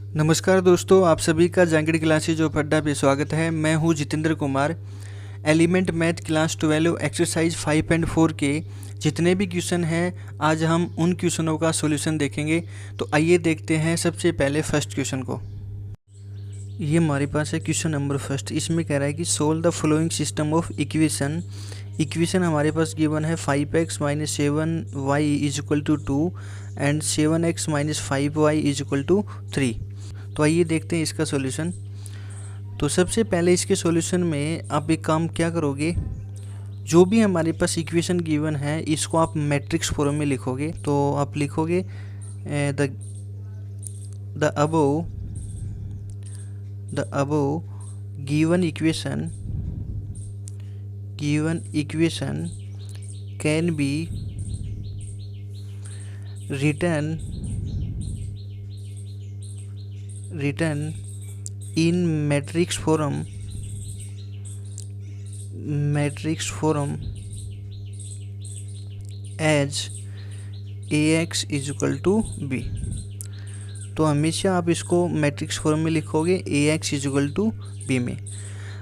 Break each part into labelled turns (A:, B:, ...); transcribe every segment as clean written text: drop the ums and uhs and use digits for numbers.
A: नमस्कार दोस्तों, आप सभी का जांगड़ी क्लासेज ऑफ अड्डा पे स्वागत है। मैं हूं Jitendra Kumar. Element math class 12 exercise 5 and 4 के जितने भी क्वेश्चन हैं आज हम उन क्वेश्चनों का सॉल्यूशन देखेंगे। तो आइए देखते हैं सबसे पहले फर्स्ट क्वेश्चन को। ये हमारे पास है क्वेश्चन नंबर फर्स्ट। इसमें कह रहा है कि solve the following system of equation. Equation हमारे पास गिवन है 5x - 7y = 2 and 7x - 5y = 3। तो आइए देखते हैं इसका सॉल्यूशन। तो सबसे पहले इसके सॉल्यूशन में आप एक काम क्या करोगे, जो भी हमारे पास इक्वेशन गिवन है इसको आप मैट्रिक्स फॉर्म में लिखोगे। तो आप लिखोगे the above given equation can be written in matrix form as ax = b। तो हमेशा आप इसको मैट्रिक्स फॉर्म में लिखोगे ax = b में।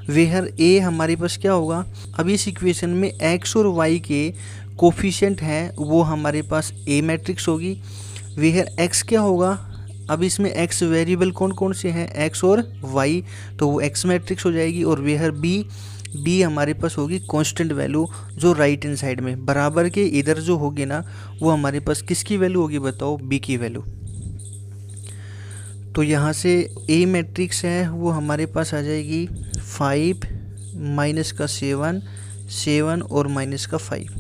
A: वेयर a हमारे पास क्या होगा, अब इस इक्वेशन में x और y के कोफिशिएंट हैं वो हमारे पास a मैट्रिक्स होगी। वेयर x क्या होगा, अब इसमें x वेरिएबल कौन कौन से हैं, x और y, तो वो x मैट्रिक्स हो जाएगी। और वेयर b हमारे पास होगी कांस्टेंट वैल्यू, जो राइट हैंड साइड में बराबर के इधर जो होगी ना वो हमारे पास किसकी वैल्यू होगी बताओ, b की वैल्यू। तो यहाँ से a मैट्रिक्स है वो हमारे पास आ जाएगी 5 -7 7 और -5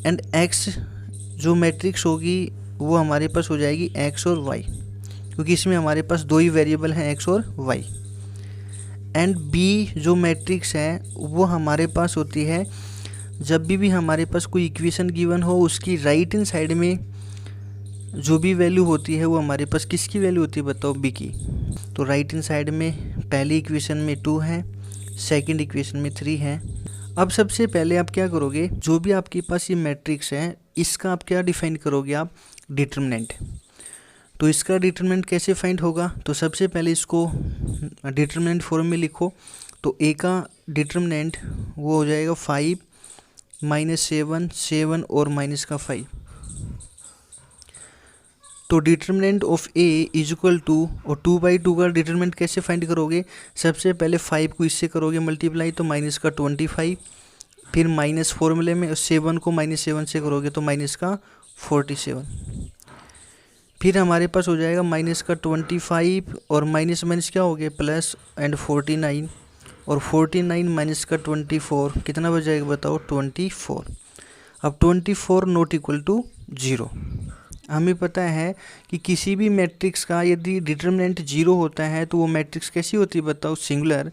A: एंड x जो मैट्रिक्स होगी वो हमारे पास हो जाएगी x और y, क्योंकि इसमें हमारे पास दो ही वेरिएबल हैं x और y। एंड b जो मैट्रिक्स है वो हमारे पास होती है जब भी हमारे पास कोई इक्वेशन गिवन हो उसकी राइट हैंड साइड में जो भी वैल्यू होती है वो हमारे पास किसकी वैल्यू होती है बताओ, b की। तो राइट हैंड साइड में पहली इक्वेशन में 2 है, सेकंड इक्वेशन में 3 है। अब सबसे पहले आप क्या करोगे, जो भी आपके पास ये मैट्रिक्स है इसका आप क्या डिफाइन करोगे, आप डिटर्मिनेंट। तो इसका डिटर्मिनेंट कैसे फाइंड होगा, तो सबसे पहले इसको डिटर्मिनेंट फॉर्म में लिखो। तो a का डिटर्मिनेंट वो हो जाएगा 5 -7 7 और -5। तो डिटर्मिनेंट ऑफ a = और 2/2 का डिटर्मिनेंट कैसे फाइंड करोगे, सबसे पहले 5 को इससे करोगे मल्टीप्लाई तो -25, फिर माइनस फॉर्मूले में 7 को -7 से करोगे तो -47, फिर हमारे पास हो जाएगा -25 और माइनस क्या हो गया प्लस एंड 49 और 49 -24 कितना बच जाएगा बताओ, 24। अब 24 नॉट इक्वल टू 0। हमें पता है कि किसी भी मैट्रिक्स का यदि डिटर्मिनेंट 0 होता है तो वो मैट्रिक्स कैसी होती है बताओ, सिंगुलर।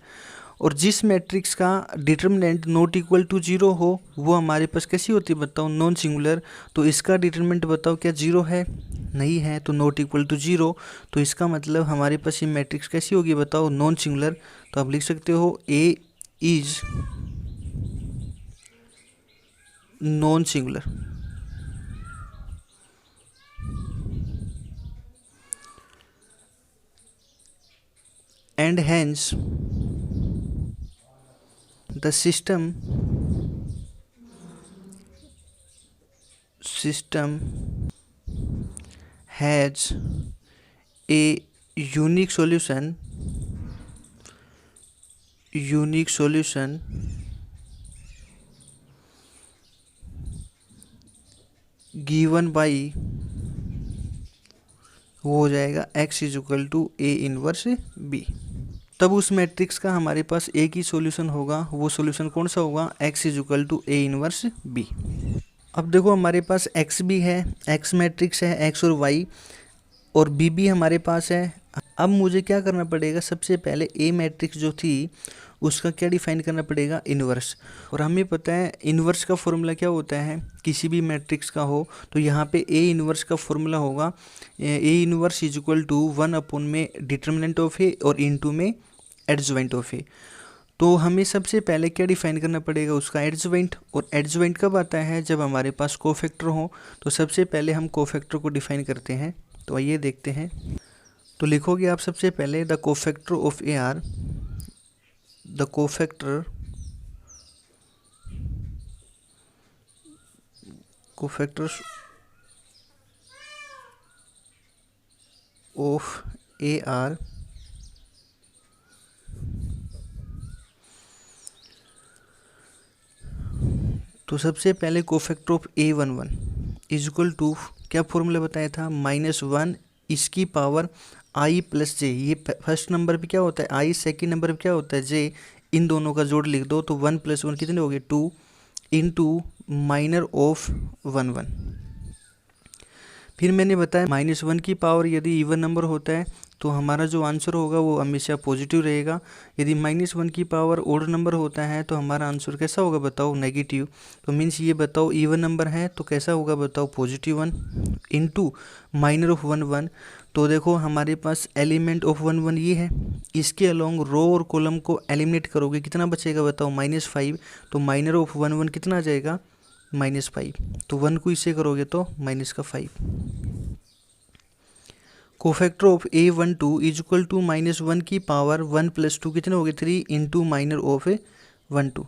A: और जिस मैट्रिक्स का डिटर्मिनेंट नॉट इक्वल टू 0 हो वो हमारे पास कैसी होती है बताओ, नॉन सिंगुलर। तो इसका डिटर्मिनेंट बताओ क्या 0 है, नहीं है, तो नॉट इक्वल टू 0। तो इसका मतलब हमारे पास ये मैट्रिक्स कैसी होगी बताओ, नॉन सिंगुलर। तो आप लिख सकते हो A is non singular. And hence the system has a unique solution given by वो हो जाएगा x = A इनवर्स b। तब उस मैट्रिक्स का हमारे पास एक ही सॉल्यूशन होगा, वो सॉल्यूशन कौन सा होगा, x = A इनवर्स b। अब देखो हमारे पास x भी है, x मैट्रिक्स है, x और y, और b भी हमारे पास है। अब मुझे क्या करना पड़ेगा, सबसे पहले a मैट्रिक्स जो थी उसका क्या डिफाइन करना पड़ेगा, इन्वर्स। और हमें पता है इन्वर्स का फॉर्मूला क्या होता है, किसी भी मैट्रिक्स का हो तो यहाँ पे a इन्वर्स का फॉर्मूला होगा a इन्वर्स = 1 में डिटर्मिनेंट ऑफ a और इनटू में एडजॉइंट ऑफ ए। तो हमें सबसे पहले क्या डिफाइन करना पड़ेगा, उसका एडजॉइंट। और एडजॉइंट कब आता है, जब हमारे पास कोफैक्टर हो। तो सबसे पहले हम कोफैक्टर को डिफाइन करते हैं। तो आइए देखते हैं। तो लिखोगे आप सबसे पहले the cofactor of A are, the cofactor of A are तो सबसे पहले cofactor of A11 is equal to, क्या फॉर्मूला बताया था, -1 इसकी पावर i प्लस जे। ये फर्स्ट नंबर पे क्या होता है i, सेकेंड नंबर पे क्या होता है j, इन दोनों का जोड़ लिख दो तो 1 + 1 कितने हो गए 2 इंटू माइनर ऑफ 1 फिर मैंने बताया -1 की पावर यदि इवन नंबर होता है तो हमारा जो आंसर होगा वो हमेशा पॉजिटिव रहेगा। यदि -1 की पावर ओड नंबर होता है तो हमारा आंसर कैसा होगा बताओ, नेगेटिव। तो मीन्स ये बताओ इवन नंबर है तो कैसा होगा बताओ, +1 इंटू माइनर ऑफ 1 तो देखो हमारे पास एलिमेंट ऑफ 1 ये है, इसके अलोंग रो और कॉलम को एलिमिनेट करोगे कितना बचेगा बताओ, -5। तो माइनर ऑफ 1 कितना आ जाएगा, -5। तो 1 को इससे करोगे तो -5। Cofactor of A12 is equal to -1 की पावर 1 + 2 कितने हो गए 3 इंटू माइनर ऑफ 12।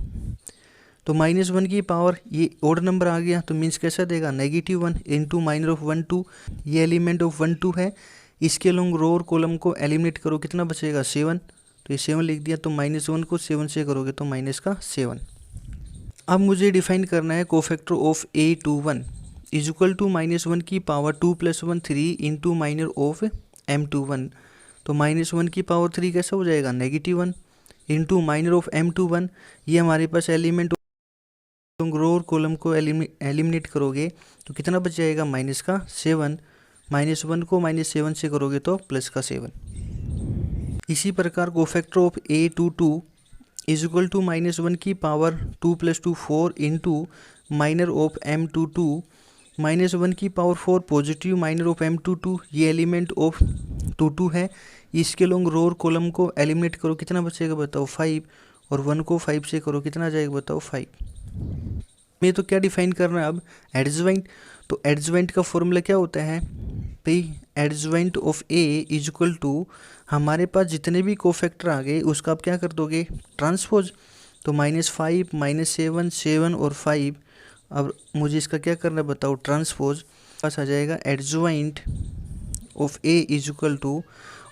A: तो -1 की पावर ये ओड नंबर आ गया तो मीन्स कैसा देगा, -1 इंटू माइनर ऑफ 12। ये एलिमेंट ऑफ 12 है, इसके लॉन्ग रो और कॉलम को एलिमिनेट करो कितना बचेगा 7। तो ये 7 लिख दिया, तो -1 को 7 से करोगे तो -7। अब मुझे डिफाइन करना है cofactor of A21 is equal to -1 की power 2 + 1 3 into minor of M21। तो -1 की पावर 3 कैसा हो जाएगा, -1 इंटू माइनर ऑफ M21। ये हमारे पास एलिमेंट रो और कॉलम को एलिमिनेट करोगे तो कितना बच जाएगा, -7। -1 को -7 से करोगे तो +7। इसी प्रकार cofactor of A22 is equal to -1 की power 2 + 2 4 into minor of M22। -1 की power 4 positive minor of M22। ये एलिमेंट ऑफ 22 है, इसके लॉन्ग रो और कॉलम को एलिमिनेट करो कितना बचेगा बताओ 5, और 1 को 5 से करो कितना जाएगा बताओ 5। में तो क्या डिफाइन करना है अब, एडजॉइंट। तो एडजॉइंट का फॉर्मूला क्या होता है भाई, adjoint of A is equal to, हमारे पास जितने भी कोफैक्टर आ गए उसका आप क्या कर दोगे, ट्रांसपोज। तो -5 -7 7 और 5। अब मुझे इसका क्या करना है बताओ, ट्रांसपोज। पास आ जाएगा adjoint of A is equal to,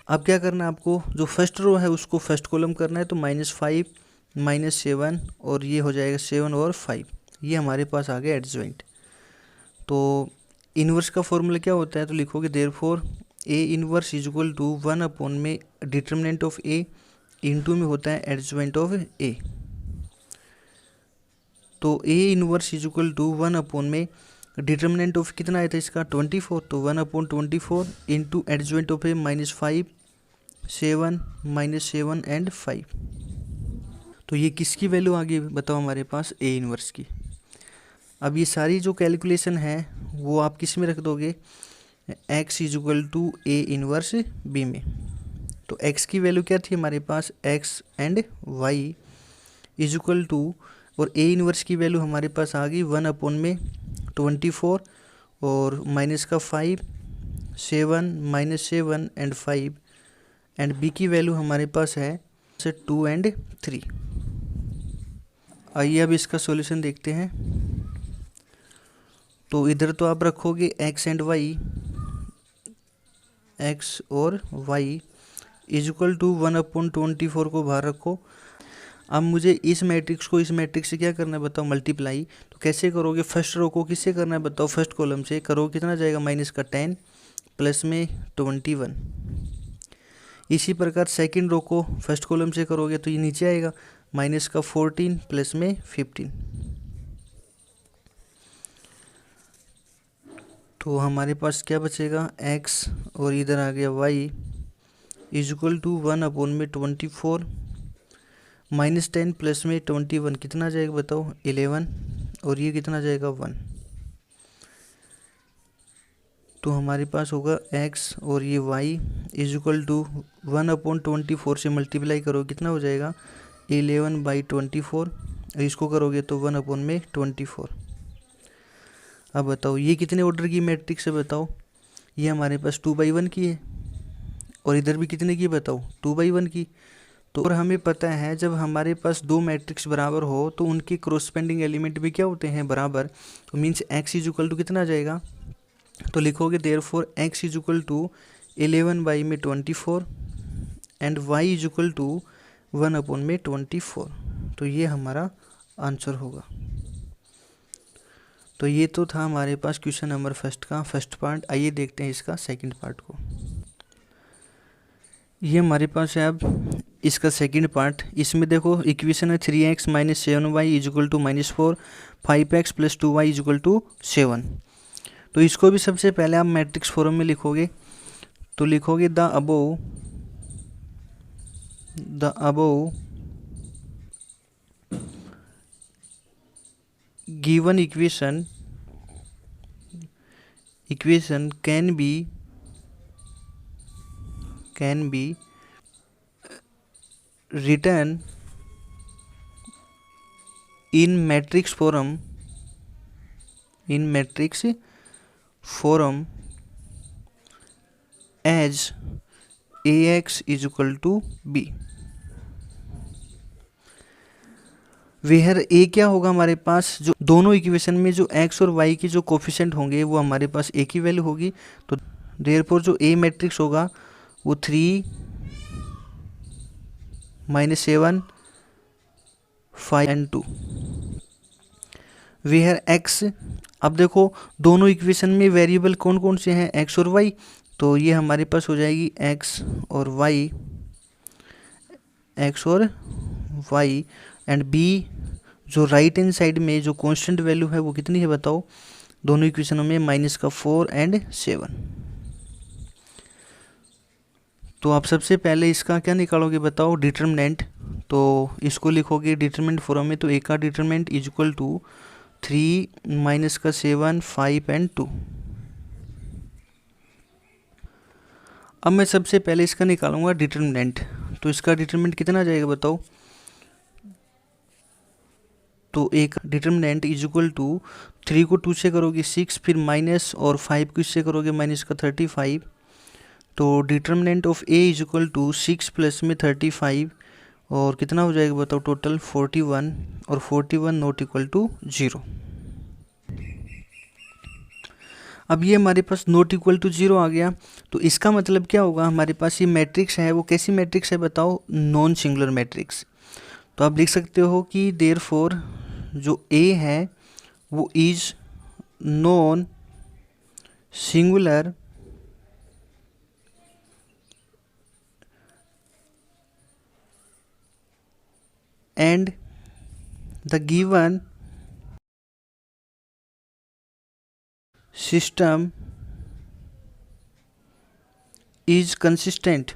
A: अब क्या करना है आपको, जो फर्स्ट रो है उसको फर्स्ट कॉलम करना है तो -5 -7 और ये हो जाएगा 7 और 5। ये हमारे पास आ गया एडजॉइंट। तो इन्वर्स का फॉर्मूला क्या होता है, तो लिखोगे therefore A inverse is equal to 1 में डिटर्मिनेंट ऑफ A इंटू में होता है एडजॉइंट ऑफ A। तो A inverse is equal to 1 में डिटर्मिनेंट ऑफ कितना आया था इसका 24। तो 1/24 into adjoint of A -5 7 -7 and 5। तो ये किसकी वैल्यू आ गई बताओ हमारे पास, A इन्वर्स की। अब ये सारी जो कैलकुलेशन है वो आप किस में रख दोगे, x is equal to A inverse B में। तो x की वैल्यू क्या थी हमारे पास, x and y is equal to, और A इन्वर्स की वैल्यू हमारे पास आ गई 1/24 और -5 7 -7 एंड 5 एंड B की वैल्यू हमारे पास है 2 एंड 3। आइए अब इसका सॉल्यूशन देखते हैं। तो इधर तो आप रखोगे x एंड y, x और y इज इक्वल टू 1/24 को बाहर रखो। अब मुझे इस मैट्रिक्स को इस मैट्रिक्स से क्या करना है बताओ, मल्टीप्लाई। तो कैसे करोगे, फर्स्ट रो को किससे करना है बताओ, फर्स्ट कॉलम से करो, कितना जाएगा -10 प्लस में 21। इसी प्रकार सेकंड रो को फर्स्ट कॉलम से करोगे तो ये नीचे आएगा -14 प्लस में 15। तो हमारे पास क्या बचेगा, x और इधर आ गया y is equal to 1/24 -10 plus में 21 कितना जाएगा बताओ 11, और ये कितना जाएगा 1। तो हमारे पास होगा x और ये y इज इक्वल टू 1/24 से मल्टीप्लाई करो कितना हो जाएगा 11/24, और इसको करोगे तो 1/24। अब बताओ ये कितने ऑर्डर की मैट्रिक्स है बताओ, ये हमारे पास 2/1 की है, और इधर भी कितने की बताओ 2/1 की। तो और हमें पता है जब हमारे पास दो मैट्रिक्स बराबर हो तो उनके क्रॉसपेंडिंग एलिमेंट भी क्या होते हैं, बराबर। तो means x is equal to कितना आ जाएगा, तो लिखोगे therefore x is equal to 11 में 24 and y is equal to 1 में 24। तो ये हमारा आंसर होगा। तो ये तो था हमारे पास क्वेश्चन नंबर फर्स्ट का फर्स्ट पार्ट। आइए देखते हैं इसका सेकंड पार्ट को। ये हमारे पास है अब इसका सेकंड पार्ट। इसमें देखो इक्वेशन है 3x minus 7y is equal to -4, 5x plus 2y is equal to 7। तो इसको भी सबसे पहले आप मैट्रिक्स फॉर्म में लिखोगे। तो लिखोगे the above given equation can be written in matrix form as ax is equal to b। Where A क्या होगा हमारे पास, जो दोनों इक्वेशन में जो x और y की जो कोफिशिएंट होंगे वो हमारे पास एक ही वैल्यू होगी। तो देयरफॉर जो ए मैट्रिक्स होगा वो 3 -7 5 एंड 2। वेयर x, अब देखो दोनों इक्वेशन में वेरिएबल कौन कौन से हैं, x और y। तो ये हमारे पास हो जाएगी x और y एंड b जो राइट हैंड साइड में जो कांस्टेंट वैल्यू है वो कितनी है बताओ, दोनों इक्वेशनों में -4 एंड 7। तो आप सबसे पहले इसका क्या निकालोगे बताओ, डिटर्मिनेंट। तो इसको लिखोगे डिटर्मिनेंट फॉर्म में। तो ए का determinant is equal to 3 -7 5 and 2। अब मैं सबसे पहले इसका निकालूंगा डिटर्मिनेंट। तो इसका डिटर्मिनेंट कितना आ जाएगा बताओ। तो एक डिटर्मिनेंट इज इक्वल टू 3 को 2 से करोगे 6, फिर माइनस और 5 को इससे करोगे माइनस का 35। तो determinant of A is equal to 6 plus में 35 और कितना हो जाएगा बताओ टोटल 41, और 41 नॉट इक्वल टू 0। अब ये हमारे पास नॉट इक्वल टू 0 आ गया। तो इसका मतलब क्या होगा, हमारे पास ये मैट्रिक्स है वो कैसी मैट्रिक्स है बताओ, नॉन सिंगुलर मैट्रिक्स। तो आप लिख सकते हो कि देयरफॉर जो ए है वो is non singular and the given system is consistent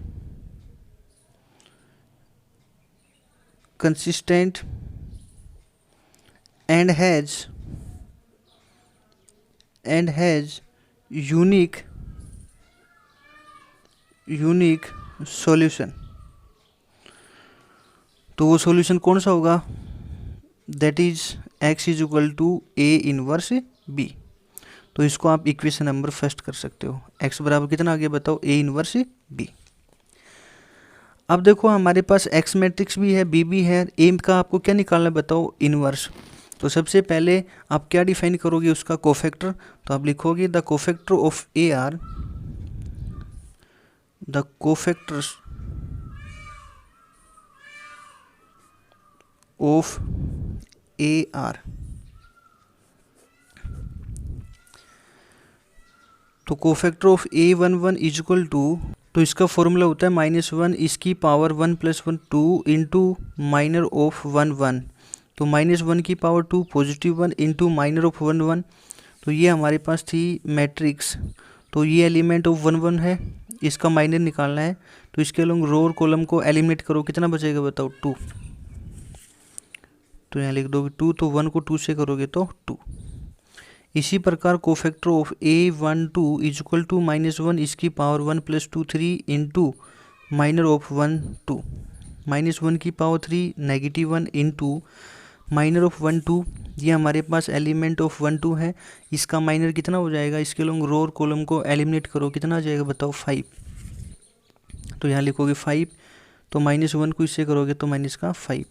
A: and has unique solution। तो वो सॉल्यूशन कौन सा होगा, that is x is equal to A inverse b। तो इसको आप इक्वेशन नंबर फर्स्ट कर सकते हो। x बराबर कितना आ गया बताओ, a इनवर्स b। अब देखो हमारे पास x मैट्रिक्स भी है, b भी है, a का आपको क्या निकालना है बताओ, इनवर्स। तो सबसे पहले आप क्या डिफाइन करोगे उसका कोफैक्टर। तो आप लिखोगे the cofactor of A are, the cofactors of A are. तो cofactor of A11 is equal to, तो इसका फॉर्मूला होता है -1 इसकी पावर 1 + 1 2 इंटू माइनर ऑफ 1 1। तो -1 की पावर 2 +1 इंटू माइनर ऑफ 1 1। तो ये हमारे पास थी मैट्रिक्स। तो ये एलिमेंट ऑफ 1 1 है, इसका माइनर निकालना है। तो इसके लोग रो और कॉलम को एलिमिनेट करो, कितना बचेगा बताओ 2। तो यहाँ लिख दोगे 2, तो 1 को 2 से करोगे तो 2। इसी प्रकार cofactor of A12 is equal to -1 इसकी पावर 1 + 2 3 इंटू माइनर ऑफ 1 2। -1 की पावर 3 -1 इंटू माइनर ऑफ 1 2। ये हमारे पास एलिमेंट ऑफ 1 2 है, इसका माइनर कितना हो जाएगा, इसके लोग रो और कॉलम को एलिमिनेट करो, कितना आ जाएगा बताओ 5। तो यहाँ लिखोगे 5, तो -1 को इससे करोगे तो माइनस का 5।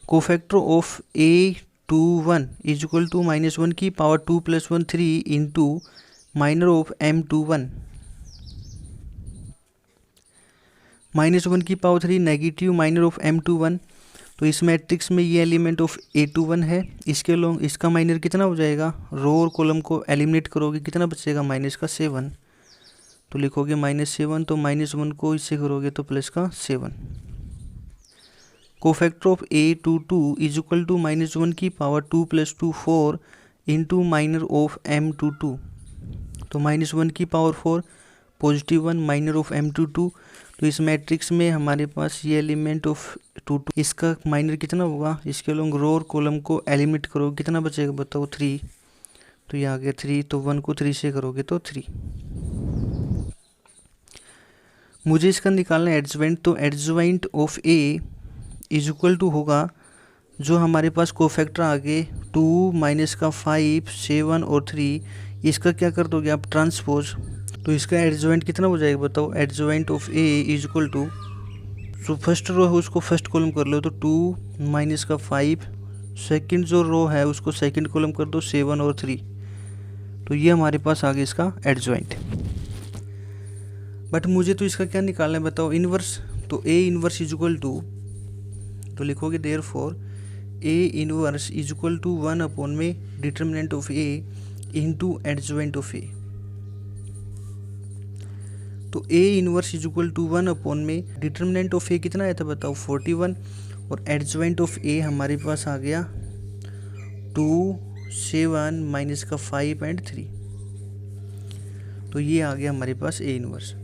A: Cofactor of A21 is equal to -1 की power 2 + 1 3 into minor of M21, -1 की power 3 negative minor of M21। तो इस मैट्रिक्स में ये एलिमेंट ऑफ A21 है, इसके लॉन्ग इसका माइनर कितना हो जाएगा, रो और कॉलम को एलिमिनेट करोगे कितना बचेगा, -7। तो लिखोगे -7, तो -1 को इससे करोगे तो +7। Cofactor of A22 is equal to -1 की power 2 + 2 4 into minor of M22। तो -1 की पावर 4 +1 माइनर ऑफ M22। तो इस मैट्रिक्स में हमारे पास ये एलिमेंट ऑफ 22, इसका माइनर कितना होगा, इसके लॉन्ग रो और कॉलम को एलिमिनेट करोगे कितना बचेगा बताओ, 3। तो ये आ गया 3, तो 1 को 3 से करोगे तो 3। मुझे इसका निकालना है एडजॉइंट, तो adjoint of A is equal to होगा जो हमारे पास कोफैक्टर आ गए 2 -5 7 और 3, इसका क्या कर दोगे आप ट्रांसपोज, तो इसका एडजॉइंट कितना हो जाएगा बताओ, adjoint of A is equal to, जो फर्स्ट रो है उसको फर्स्ट कॉलम कर लो तो 2 -5, सेकंड जो रो है उसको सेकंड कॉलम कर दो 7 और 3। तो ये हमारे पास आ गया इसका एडजॉइंट। बट मुझे तो इसका क्या निकालना है बताओ, इनवर्स। तो A inverse is equal to, तो लिखोगे therefore A inverse is equal to 1 upon में determinant of A into adjoint of A। तो A inverse is equal to 1 upon में डिटर्मिनेंट ऑफ A कितना आया था बताओ, 41, और एडजॉइंट ऑफ A हमारे पास आ गया 2 7 -5 एंड 3। तो ये आ गया हमारे पास A इनवर्स।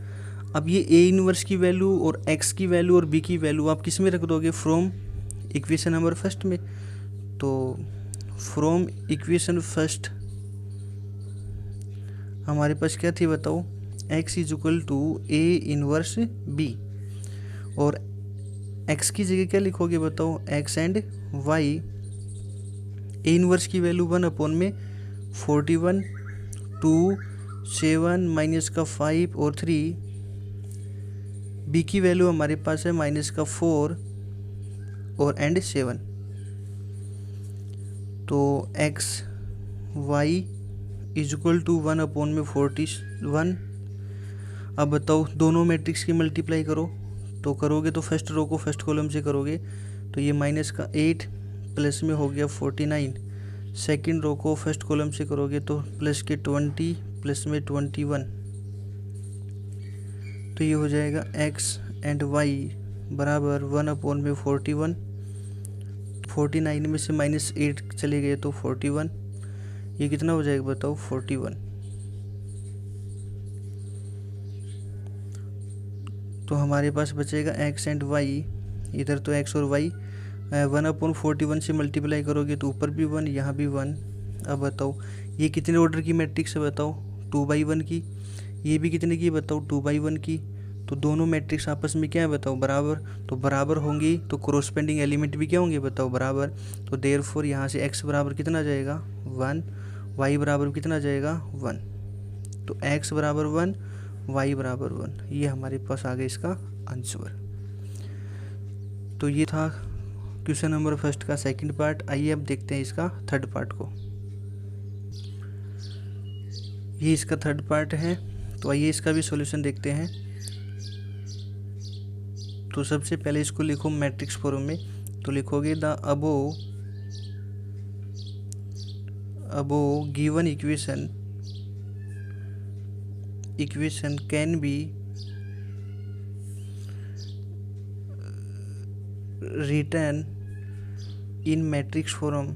A: अब ये A इनवर्स की वैल्यू और X की वैल्यू और B की वैल्यू आप किस में रख दोगे, फ्रॉम इक्वेशन नंबर फर्स्ट में। तो फ्रॉम इक्वेशन फर्स्ट हमारे पास क्या थी बताओ, x is equal to A inverse B, और x की जगह क्या लिखोगे बताओ, x and y। A inverse की वैल्यू 1 अपॉन में 41, 2 7 -5 और 3। B की वैल्यू हमारे पास है -4 और एंड 7। तो x y is equal to 1 upon में 41। अब बताओ दोनों मैट्रिक्स की मल्टीप्लाई करो, तो करोगे तो फर्स्ट रो को फर्स्ट कॉलम से करोगे तो ये -8 प्लस में हो गया 49, सेकंड रो को फर्स्ट कॉलम से करोगे तो प्लस के 20 प्लस में 21। तो ये हो जाएगा x एंड y बराबर 1 अपॉन में 41, 49 में से -8 चले गए तो 41, ये कितना हो जाएगा बताओ, 41। तो हमारे पास बचेगा x एंड y, इधर तो x और y 1 अपॉन 41 से मल्टीप्लाई करोगे तो ऊपर भी 1 यहाँ भी 1। अब बताओ ये कितने ऑर्डर की मैट्रिक्स है बताओ, 2/1 की, ये भी कितने की बताओ, 2/1 की। तो दोनों मैट्रिक्स आपस में क्या है बताओ, बराबर। तो बराबर होंगी तो कोरोस्पेंडिंग एलिमेंट भी क्या होंगे बताओ, बराबर। तो देयरफॉर यहाँ से x बराबर कितना जाएगा 1, y बराबर कितना जाएगा 1। तो x बराबर 1, y बराबर 1, ये हमारे पास आ गया इसका आंसर। तो ये था क्वेश्चन नंबर फर्स्ट का सेकंड पार्ट। आइए अब देखते हैं इसका थर्ड पार्ट को। ये इसका थर्ड पार्ट है, तो आइए इसका भी सॉल्यूशन देखते हैं। तो सबसे पहले इसको लिखो मैट्रिक्स फॉर्म में, तो लिखोगे the above given equation can be written in matrix form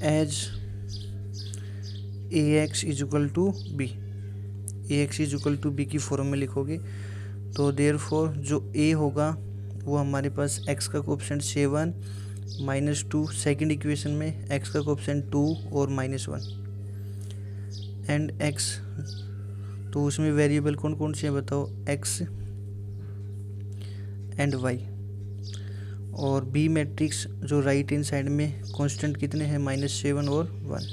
A: as ax is equal to बी। ax is equal to B की फॉर्म में लिखोगे तो देयरफॉर जो a होगा वो हमारे पास x का कोएफिशिएंट 7 -2, सेकंड इक्वेशन में x का कोएफिशिएंट 2 और -1 एंड x। तो उसमें वेरिएबल कौन कौन से हैं बताओ, x एंड y। और b मैट्रिक्स जो राइट हैंड साइड में कांस्टेंट कितने हैं, -7 और 1।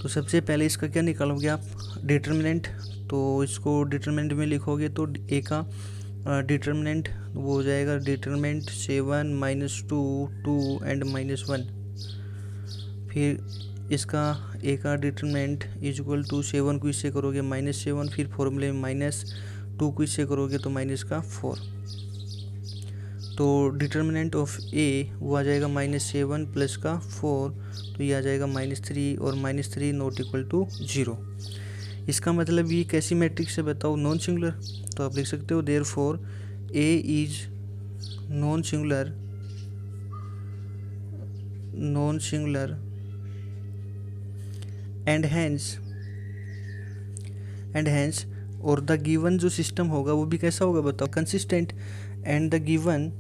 A: तो सबसे पहले इसका क्या निकालोगे आप, डिटर्मिनेंट। तो इसको डिटर्मिनेंट में लिखोगे तो ए का डिटर्मिनेंट वो हो जाएगा डिटर्मिनेंट 7 -2 2 एंड -1। फिर इसका ए का डिटर्मिनेंट इज इक्वल टू 7 को इससे करोगे -7, फिर फॉर्मूले में -2 को इससे करोगे तो -4। तो डिटर्मिनेंट ऑफ ए वो आ जाएगा -7 प्लस का 4, तो ये आ जाएगा -3 और -3 नॉट इक्वल टू 0। इसका मतलब ये कैसी मैट्रिक्स है बताओ, नॉन सिंगुलर। तो आप लिख सकते हो therefore A is non singular and hence और द गिवन जो सिस्टम होगा वो भी कैसा होगा बताओ, consistent. And the given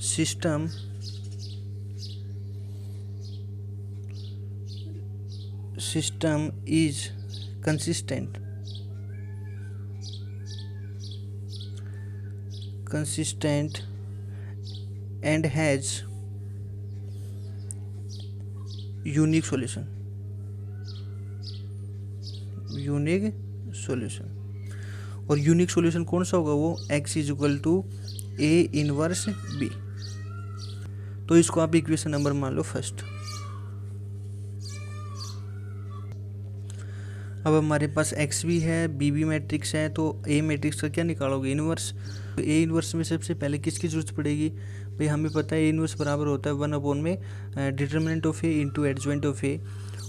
A: system is consistent and has unique solution। और यूनिक सॉल्यूशन कौन सा होगा, वो x is equal to A inverse B. तो इसको आप इक्वेशन नंबर मान लो फर्स्ट। अब हमारे पास x भी है, b भी मैट्रिक्स है, तो a मैट्रिक्स का क्या निकालोगे, इनवर्स। तो a इनवर्स में सबसे पहले किसकी जरूरत पड़ेगी भाई, हमें पता है a इनवर्स बराबर होता है 1 में determinant of a into adjoint of a।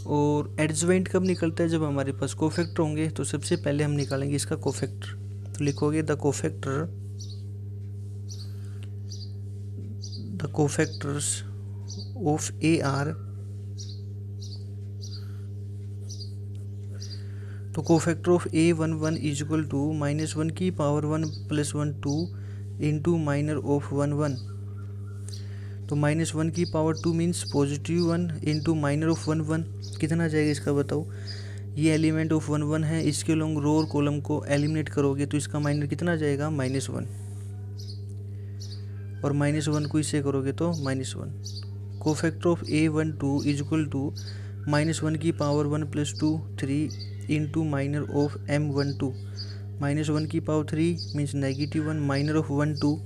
A: और एडजॉइंट कब निकलता है, जब हमारे पास कोफैक्टर होंगे। तो सबसे पहले हम निकालेंगे इसका कोफैक्टर। तो लिखोगे the cofactors of a are. तो cofactor of a11 is equal to -1 की पावर 1 + 1 2 इंटू माइनर ऑफ 1 1। तो -1 की power 2 means +1 into minor of 1 1 कितना आ जाएगा इसका बताओ। ये एलिमेंट ऑफ 1 1 है, इसके लॉन्ग रो और कॉलम को एलिमिनेट करोगे तो इसका माइनर कितना आ जाएगा, -1। और -1 को इससे करोगे तो -1। Cofactor of a12 is equal to -1 की power 1 + 2 3 into minor of m12। -1 की पावर 3 मीन्स -1 माइनर ऑफ 1 2।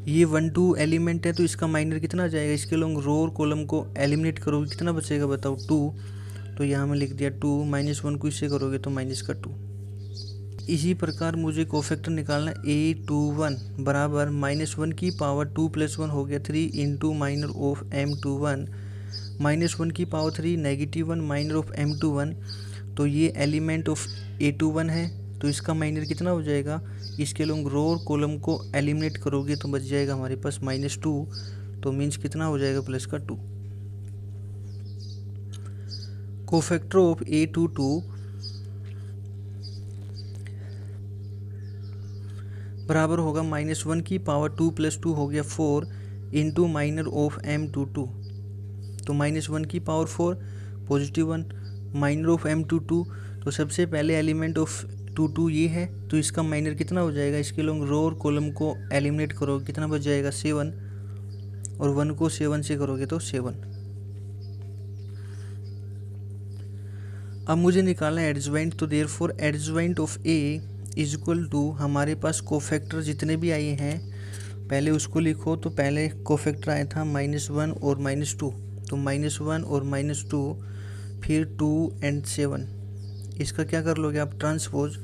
A: ये 1 2 एलिमेंट है तो इसका माइनर कितना आ जाएगा, इसके लॉन्ग रो और कॉलम को एलिमिनेट करोगे कितना बचेगा बताओ, 2। तो यहाँ में लिख दिया 2, -1 को इससे करोगे तो -2। इसी प्रकार मुझे कोफैक्टर निकालना a21 बराबर -1 की पावर 2 + 1 हो गया 3 इंटू माइनर ऑफ m21। -1 की पावर 3 -1 माइनर ऑफ m21। तो ये एलिमेंट ऑफ a21 है, तो इसका माइनर कितना हो जाएगा, इसके लॉन्ग रो और कॉलम को एलिमिनेट करोगे तो बच जाएगा हमारे पास -2। तो मीन्स कितना हो जाएगा, +2। कोफैक्टर ऑफ a22 बराबर होगा -1 की पावर 2 + 2 हो गया 4 इंटू माइनर ऑफ m22। तो -1 की पावर 4 +1 माइनर ऑफ m22। तो सबसे पहले एलिमेंट ऑफ 22 ये है, तो इसका माइनर कितना हो जाएगा, इसके लॉन्ग रो और कॉलम को एलिमिनेट करोगे कितना बच जाएगा, 7। और 1 को 7 से करोगे तो 7। अब मुझे निकालना है एडजॉइंट। तो therefore adjoint of a is equal to, हमारे पास कोफैक्टर जितने भी आए हैं पहले उसको लिखो। तो पहले कोफैक्टर आया था -1 और -2। तो -1 और -2, फिर 2 एंड 7। इसका क्या कर लोगे आप, ट्रांसपोज।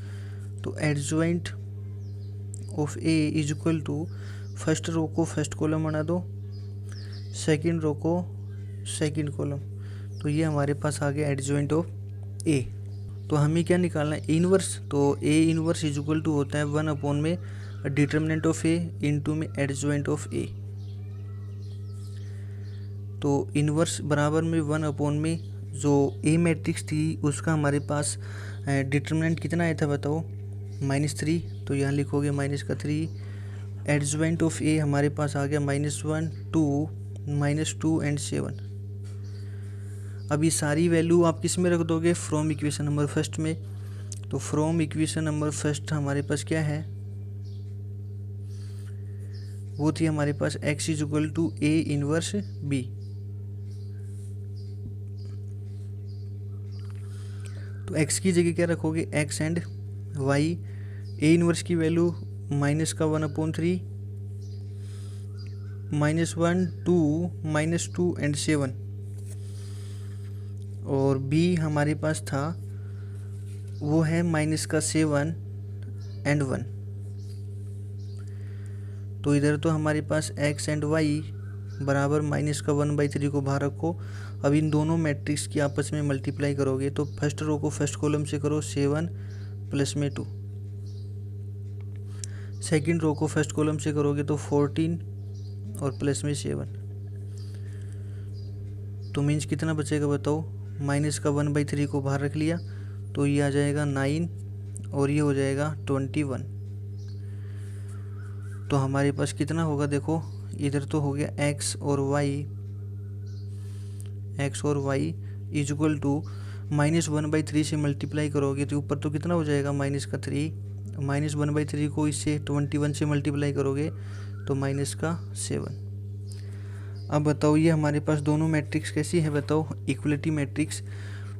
A: तो adjoint of a is equal to, first row को फर्स्ट कॉलम बना दो, सेकंड रो को सेकंड कॉलम। तो ये हमारे पास आ गया एडजॉइंट ऑफ a। तो हमें क्या निकालना है, इनवर्स। तो a inverse is equal to होता है 1 में डिटर्मिनेंट ऑफ a इंटू में एडजॉइंट ऑफ a। तो इनवर्स बराबर में 1 में जो ए मैट्रिक्स थी उसका हमारे पास डिटर्मिनेंट कितना आया था बताओ, -3। तो यहाँ लिखोगे -3। एडजॉइंट ऑफ ए हमारे पास आ गया -1 2 -2 एंड 7। अब ये सारी वैल्यू आप किस में रख दोगे, फ्रॉम इक्वेशन नंबर फर्स्ट में। तो फ्रॉम इक्वेशन नंबर फर्स्ट हमारे पास क्या है, वो थी हमारे पास x is equal to a inverse b। तो x की जगह क्या रखोगे, x and y। A inverse की वैल्यू -1/3, -1, 2, -2 एंड 7। और b हमारे पास था वो है -7 एंड 1। तो इधर तो हमारे पास x एंड y बराबर -1/3 को बाहर रखो। अब इन दोनों मैट्रिक्स की आपस में मल्टीप्लाई करोगे तो फर्स्ट रो को फर्स्ट कॉलम से करो 7 प्लस में 2, सेकंड रो को फर्स्ट कॉलम से करोगे तो 14 और प्लस में 7। तो मीन्स कितना बचेगा बताओ, -1/3 को बाहर रख लिया तो ये आ जाएगा 9 और ये हो जाएगा 21। तो हमारे पास कितना होगा देखो, इधर तो हो गया x और y इज इक्वल टू -1/3 से मल्टीप्लाई करोगे तो ऊपर तो कितना हो जाएगा -3, -1/3 को इससे 21 से मल्टीप्लाई करोगे तो -7। अब बताओ ये हमारे पास दोनों मैट्रिक्स कैसी है बताओ, इक्वलिटी मैट्रिक्स।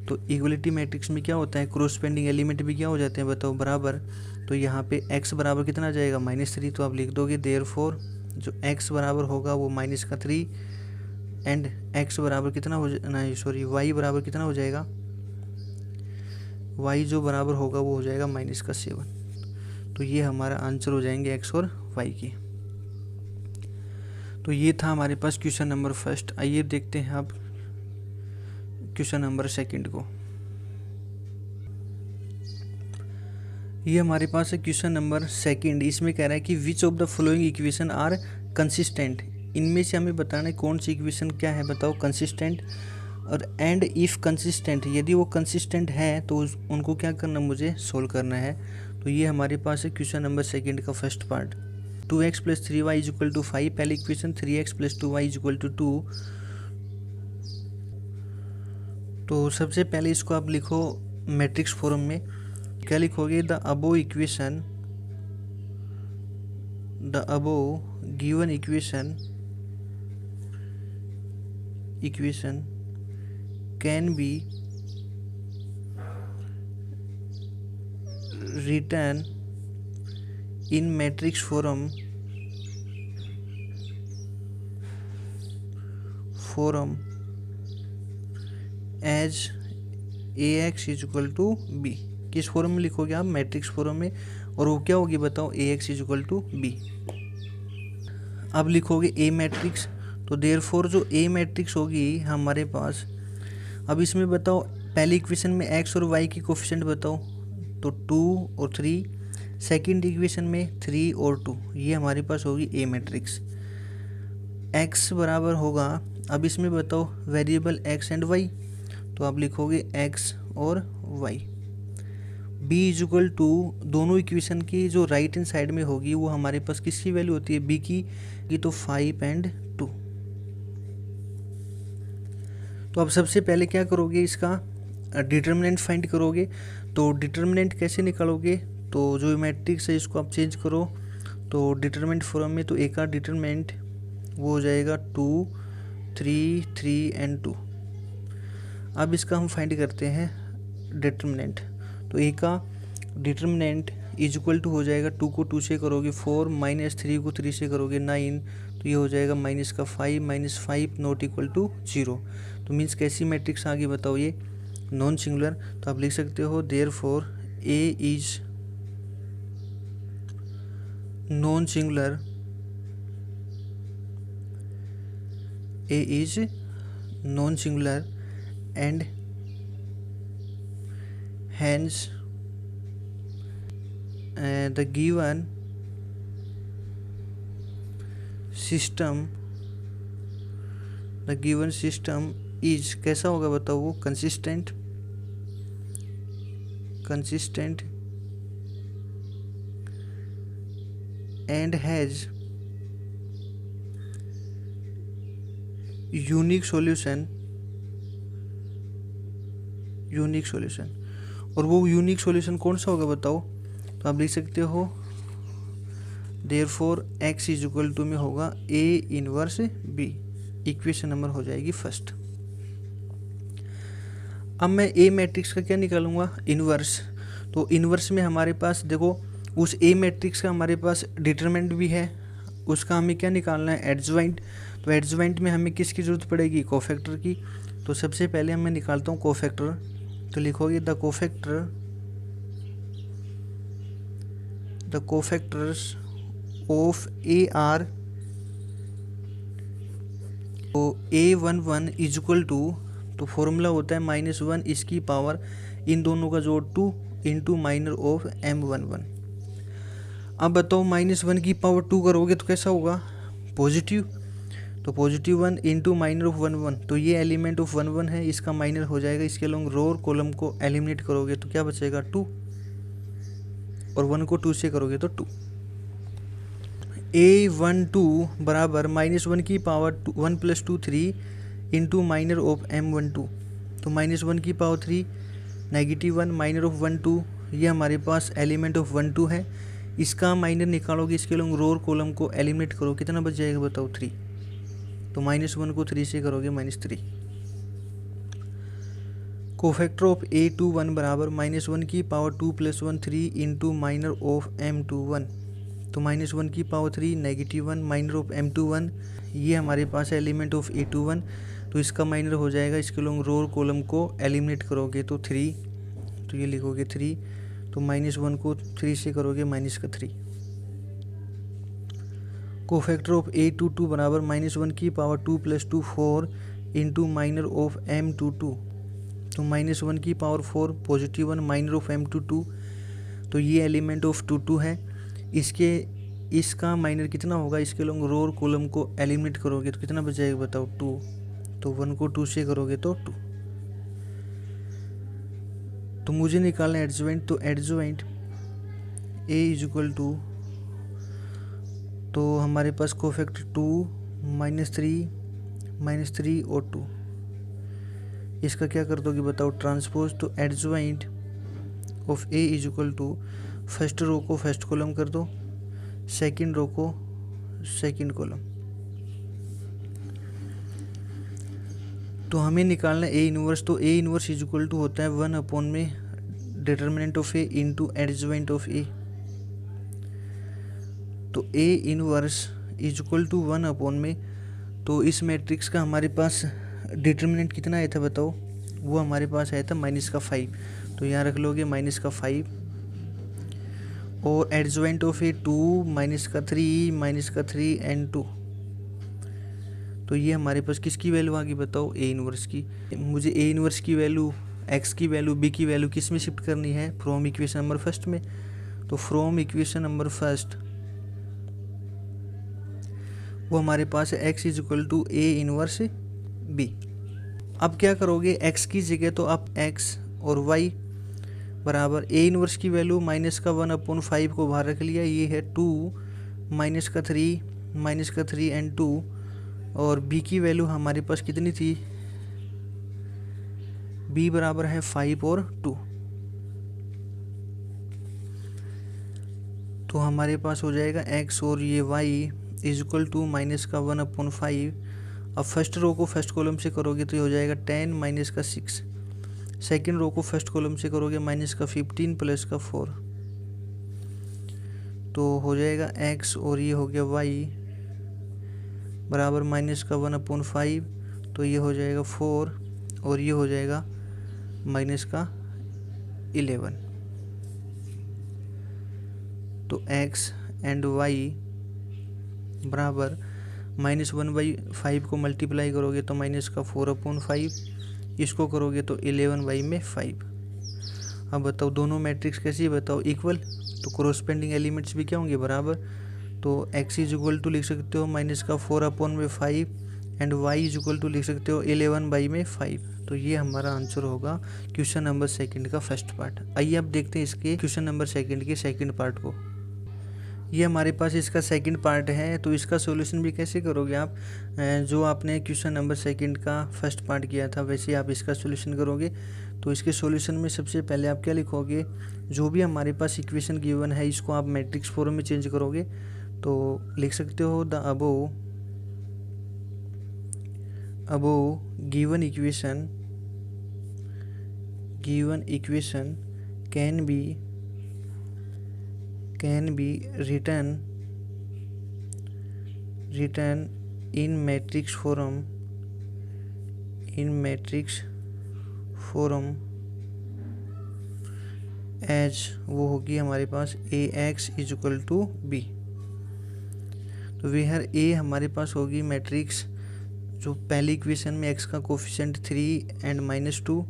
A: तो इक्वलिटी मैट्रिक्स में क्या होता है, क्रॉसपेंडिंग एलिमेंट भी क्या हो जाते हैं बताओ, बराबर। तो यहाँ पे x बराबर कितना आ जाएगा -3, तो आप लिख दोगे देयरफॉर जो x बराबर होगा वो -3 एंड x बराबर कितना हो नहीं सॉरी y बराबर कितना हो जाएगा, y जो बराबर होगा वो हो जाएगा -7। तो ये हमारा आंसर हो जाएंगे x और y की। तो ये था हमारे पास क्वेश्चन नंबर फर्स्ट। आइए देखते हैं अब क्वेश्चन नंबर सेकंड को। ये हमारे पास है क्वेश्चन नंबर सेकंड। इसमें कह रहा है कि which of the following equation are consistent. इनमें से हमें बताना है कौन सी इक्वेशन क्या है बताओ कंसिस्टेंट। और एंड इफ़ कंसिस्टेंट, यदि वो कंसिस्टेंट है तो उनको क्या करना, मुझे सोल्व करना है। तो ये हमारे पास है क्वेश्चन नंबर सेकंड का फर्स्ट पार्ट। 2x + 3y = 5, पहली इक्वेशन 3x + 2y = 2। तो सबसे पहले इसको आप लिखो मैट्रिक्स फॉर्म में। क्या लिखोगे, the above given equation can be written in matrix form as ax = b। किस फॉर्म में लिखोगे आप, मैट्रिक्स फॉर्म में। और वो क्या होगी बताओ, ax = b। अब लिखोगे a मैट्रिक्स, तो देयरफॉर जो a मैट्रिक्स होगी हमारे पास। अब इसमें बताओ पहली इक्वेशन में x और y की कोफिशिएंट बताओ, तो 2 और 3। सेकंड इक्वेशन में 3 और 2, ये हमारे पास होगी a मैट्रिक्स। x बराबर होगा, अब इसमें बताओ वेरिएबल x एंड y, तो आप लिखोगे x और y। b = दोनों इक्वेशन की जो राइट हैंड साइड में होगी वो हमारे पास किसकी वैल्यू होती है, b की, तो 5 एंड 2। तो अब सबसे पहले क्या करोगे, इसका डिटर्मिनेंट फाइंड करोगे। तो डिटर्मिनेंट कैसे निकालोगे, तो जो मैट्रिक्स है इसको आप चेंज करो। तो डिटर्मिनेंट फॉर्म में तो a का डिटर्मिनेंट वो हो जाएगा 2, 3, 3 एंड 2। अब इसका हम फाइंड करते हैं डिटर्मिनेंट। तो a का डिटर्मिनेंट = हो जाएगा 2 को 2 से करोगे 4, -3 को 3 से करोगे 9, तो ये हो जाएगा -5 -5 नॉट इक्वल टू 0। तो मीन्स कैसी मैट्रिक्स आ गई बताओ, ये नॉन सिंगुलर। तो आप लिख सकते हो therefore a is non singular, and hence the given system is कैसा होगा बताओ, वो consistent and has unique solution. और वो यूनिक सॉल्यूशन कौन सा होगा बताओ, तो आप लिख सकते हो देयरफॉर x = में होगा a inverse b। Equation number हो जाएगी फर्स्ट। अब मैं ए मैट्रिक्स का क्या निकालूंगा, इन्वर्स। तो इन्वर्स में हमारे पास देखो उस ए मैट्रिक्स का हमारे पास डिटरमिनेंट भी है, उसका हमें क्या निकालना है, एडजॉइंट। तो एडजॉइंट में हमें किसकी ज़रूरत पड़ेगी, कोफैक्टर की। तो सबसे पहले मैं निकालता हूँ कोफैक्टर। तो लिखोगे the cofactors of A are, तो A11 इज इक्वल टू, तो फॉर्मूला होता है -1 इसकी पावर इन दोनों का जोड़ 2 इंटू माइनर ऑफ M11। अब बताओ -1 की पावर 2 करोगे तो कैसा होगा, पॉजिटिव। तो +1 इंटू माइनर ऑफ 1 तो ये एलिमेंट ऑफ 1 है, इसका माइनर हो जाएगा, इसके लॉन्ग रो और कॉलम को एलिमिनेट करोगे तो क्या बचेगा 2, और 1 को 2 से करोगे तो 2। A12 बराबर -1 की power 1 + 2 3 into minor of M12। तो -1 की पावर 3 -1 माइनर ऑफ 1 2, ये हमारे पास एलिमेंट ऑफ 1 2 है, इसका माइनर निकालोगे, इसके लॉन्ग रो और कॉलम को एलिमिनेट करो, कितना बच जाएगा बताओ 3। तो -1 को 3 से करोगे -3। कोफैक्टर ऑफ A21 बराबर -1 की power 2 + 1 3 into minor of M21। तो -1 की पावर 3 -1 माइनर ऑफ M21, ये हमारे पास है एलिमेंट ऑफ A21। तो इसका माइनर हो जाएगा, इसके लॉन्ग रो और कॉलम को एलिमिनेट करोगे तो 3, तो ये लिखोगे 3। तो -1 को 3 से करोगे -3। कोफैक्टर ऑफ A22 बराबर -1 की power 2 + 2 4 into minor of M22। तो -1 की पावर 4 +1 माइनर ऑफ M22, तो ये एलिमेंट ऑफ 2 है, इसका माइनर कितना होगा, इसके लॉन्ग रो और कॉलम को एलिमिनेट करोगे तो कितना बच जाएगा बताओ 2। तो 1 को 2 से करोगे तो 2। तो मुझे निकालना है एडजॉइंट। तो adjoint A is equal to, तो हमारे पास कोफैक्टर 2 -3 और 2, इसका क्या कर दोगे बताओ ट्रांसपोज। तो adjoint of A is equal to, first row को फर्स्ट कॉलम कर दो, सेकंड रो को सेकंड कॉलम। तो हमें निकालना है A इनवर्स। तो A inverse is equal to होता है 1 में determinant of A into adjoint of A। तो A inverse is equal to 1 में, तो इस मैट्रिक्स का हमारे पास डिटर्मिनेंट कितना आया था बताओ, वो हमारे पास आया था -5। तो यहाँ रख लोगे -5, और एडजॉइंट ऑफ A 2 -3 एंड 2। तो ये हमारे पास किसकी वैल्यू आ गई बताओ, A इनवर्स की। मुझे A इनवर्स की वैल्यू, x की वैल्यू, b की वैल्यू किस में शिफ्ट करनी है, फ्रॉम इक्वेशन नंबर फर्स्ट में। तो फ्रॉम इक्वेशन नंबर फर्स्ट वो हमारे पास है x is equal to A inverse b। अब क्या करोगे, x की जगह तो आप x और y बराबर A इनवर्स की वैल्यू -1/5 को बाहर रख लिया, ये है 2 -3 एंड 2, और b की वैल्यू हमारे पास कितनी थी, b बराबर है 5 और 2। तो हमारे पास हो जाएगा x और ये y इज इक्वल टू -1/5। अब फर्स्ट रो को फर्स्ट कॉलम से करोगे तो ये हो जाएगा 10 - 6, सेकेंड रो को फर्स्ट कॉलम से करोगे -15 + 4, तो हो जाएगा x और ये हो गया y बराबर -1/5, तो ये हो जाएगा 4 और ये हो जाएगा -11। तो x एंड y बराबर -1/5 को मल्टीप्लाई करोगे तो -4/5, इसको करोगे तो 11/5। अब बताओ दोनों मैट्रिक्स कैसी है बताओ, इक्वल। तो कोरोस्पेंडिंग एलिमेंट्स भी क्या होंगे, बराबर। तो x इज इक्वल टू लिख सकते हो -4/5 and y is equal to लिख सकते हो 11/5। तो ये हमारा आंसर होगा क्वेश्चन नंबर सेकंड का फर्स्ट पार्ट। आइए अब देखते हैं इसके क्वेश्चन नंबर सेकंड के सेकंड पार्ट को। ये हमारे पास इसका सेकंड पार्ट है। तो इसका सॉल्यूशन भी कैसे करोगे आप, जो आपने क्वेश्चन नंबर सेकंड का फर्स्ट पार्ट किया था वैसे आप इसका सॉल्यूशन करोगे। तो इसके सॉल्यूशन में सबसे पहले आप क्या लिखोगे, जो भी हमारे पास इक्वेशन गिवन है इसको आप मैट्रिक्स फॉर्म में चेंज करोगे। तो लिख सकते हो the above given equation given equation can be written in matrix form as वो होगी हमारे पास ax इक्वल टू b। तो वेयर a हमारे पास होगी मैट्रिक्स जो पहली इक्वेशन में x का कोफिशिएंट 3 एंड -2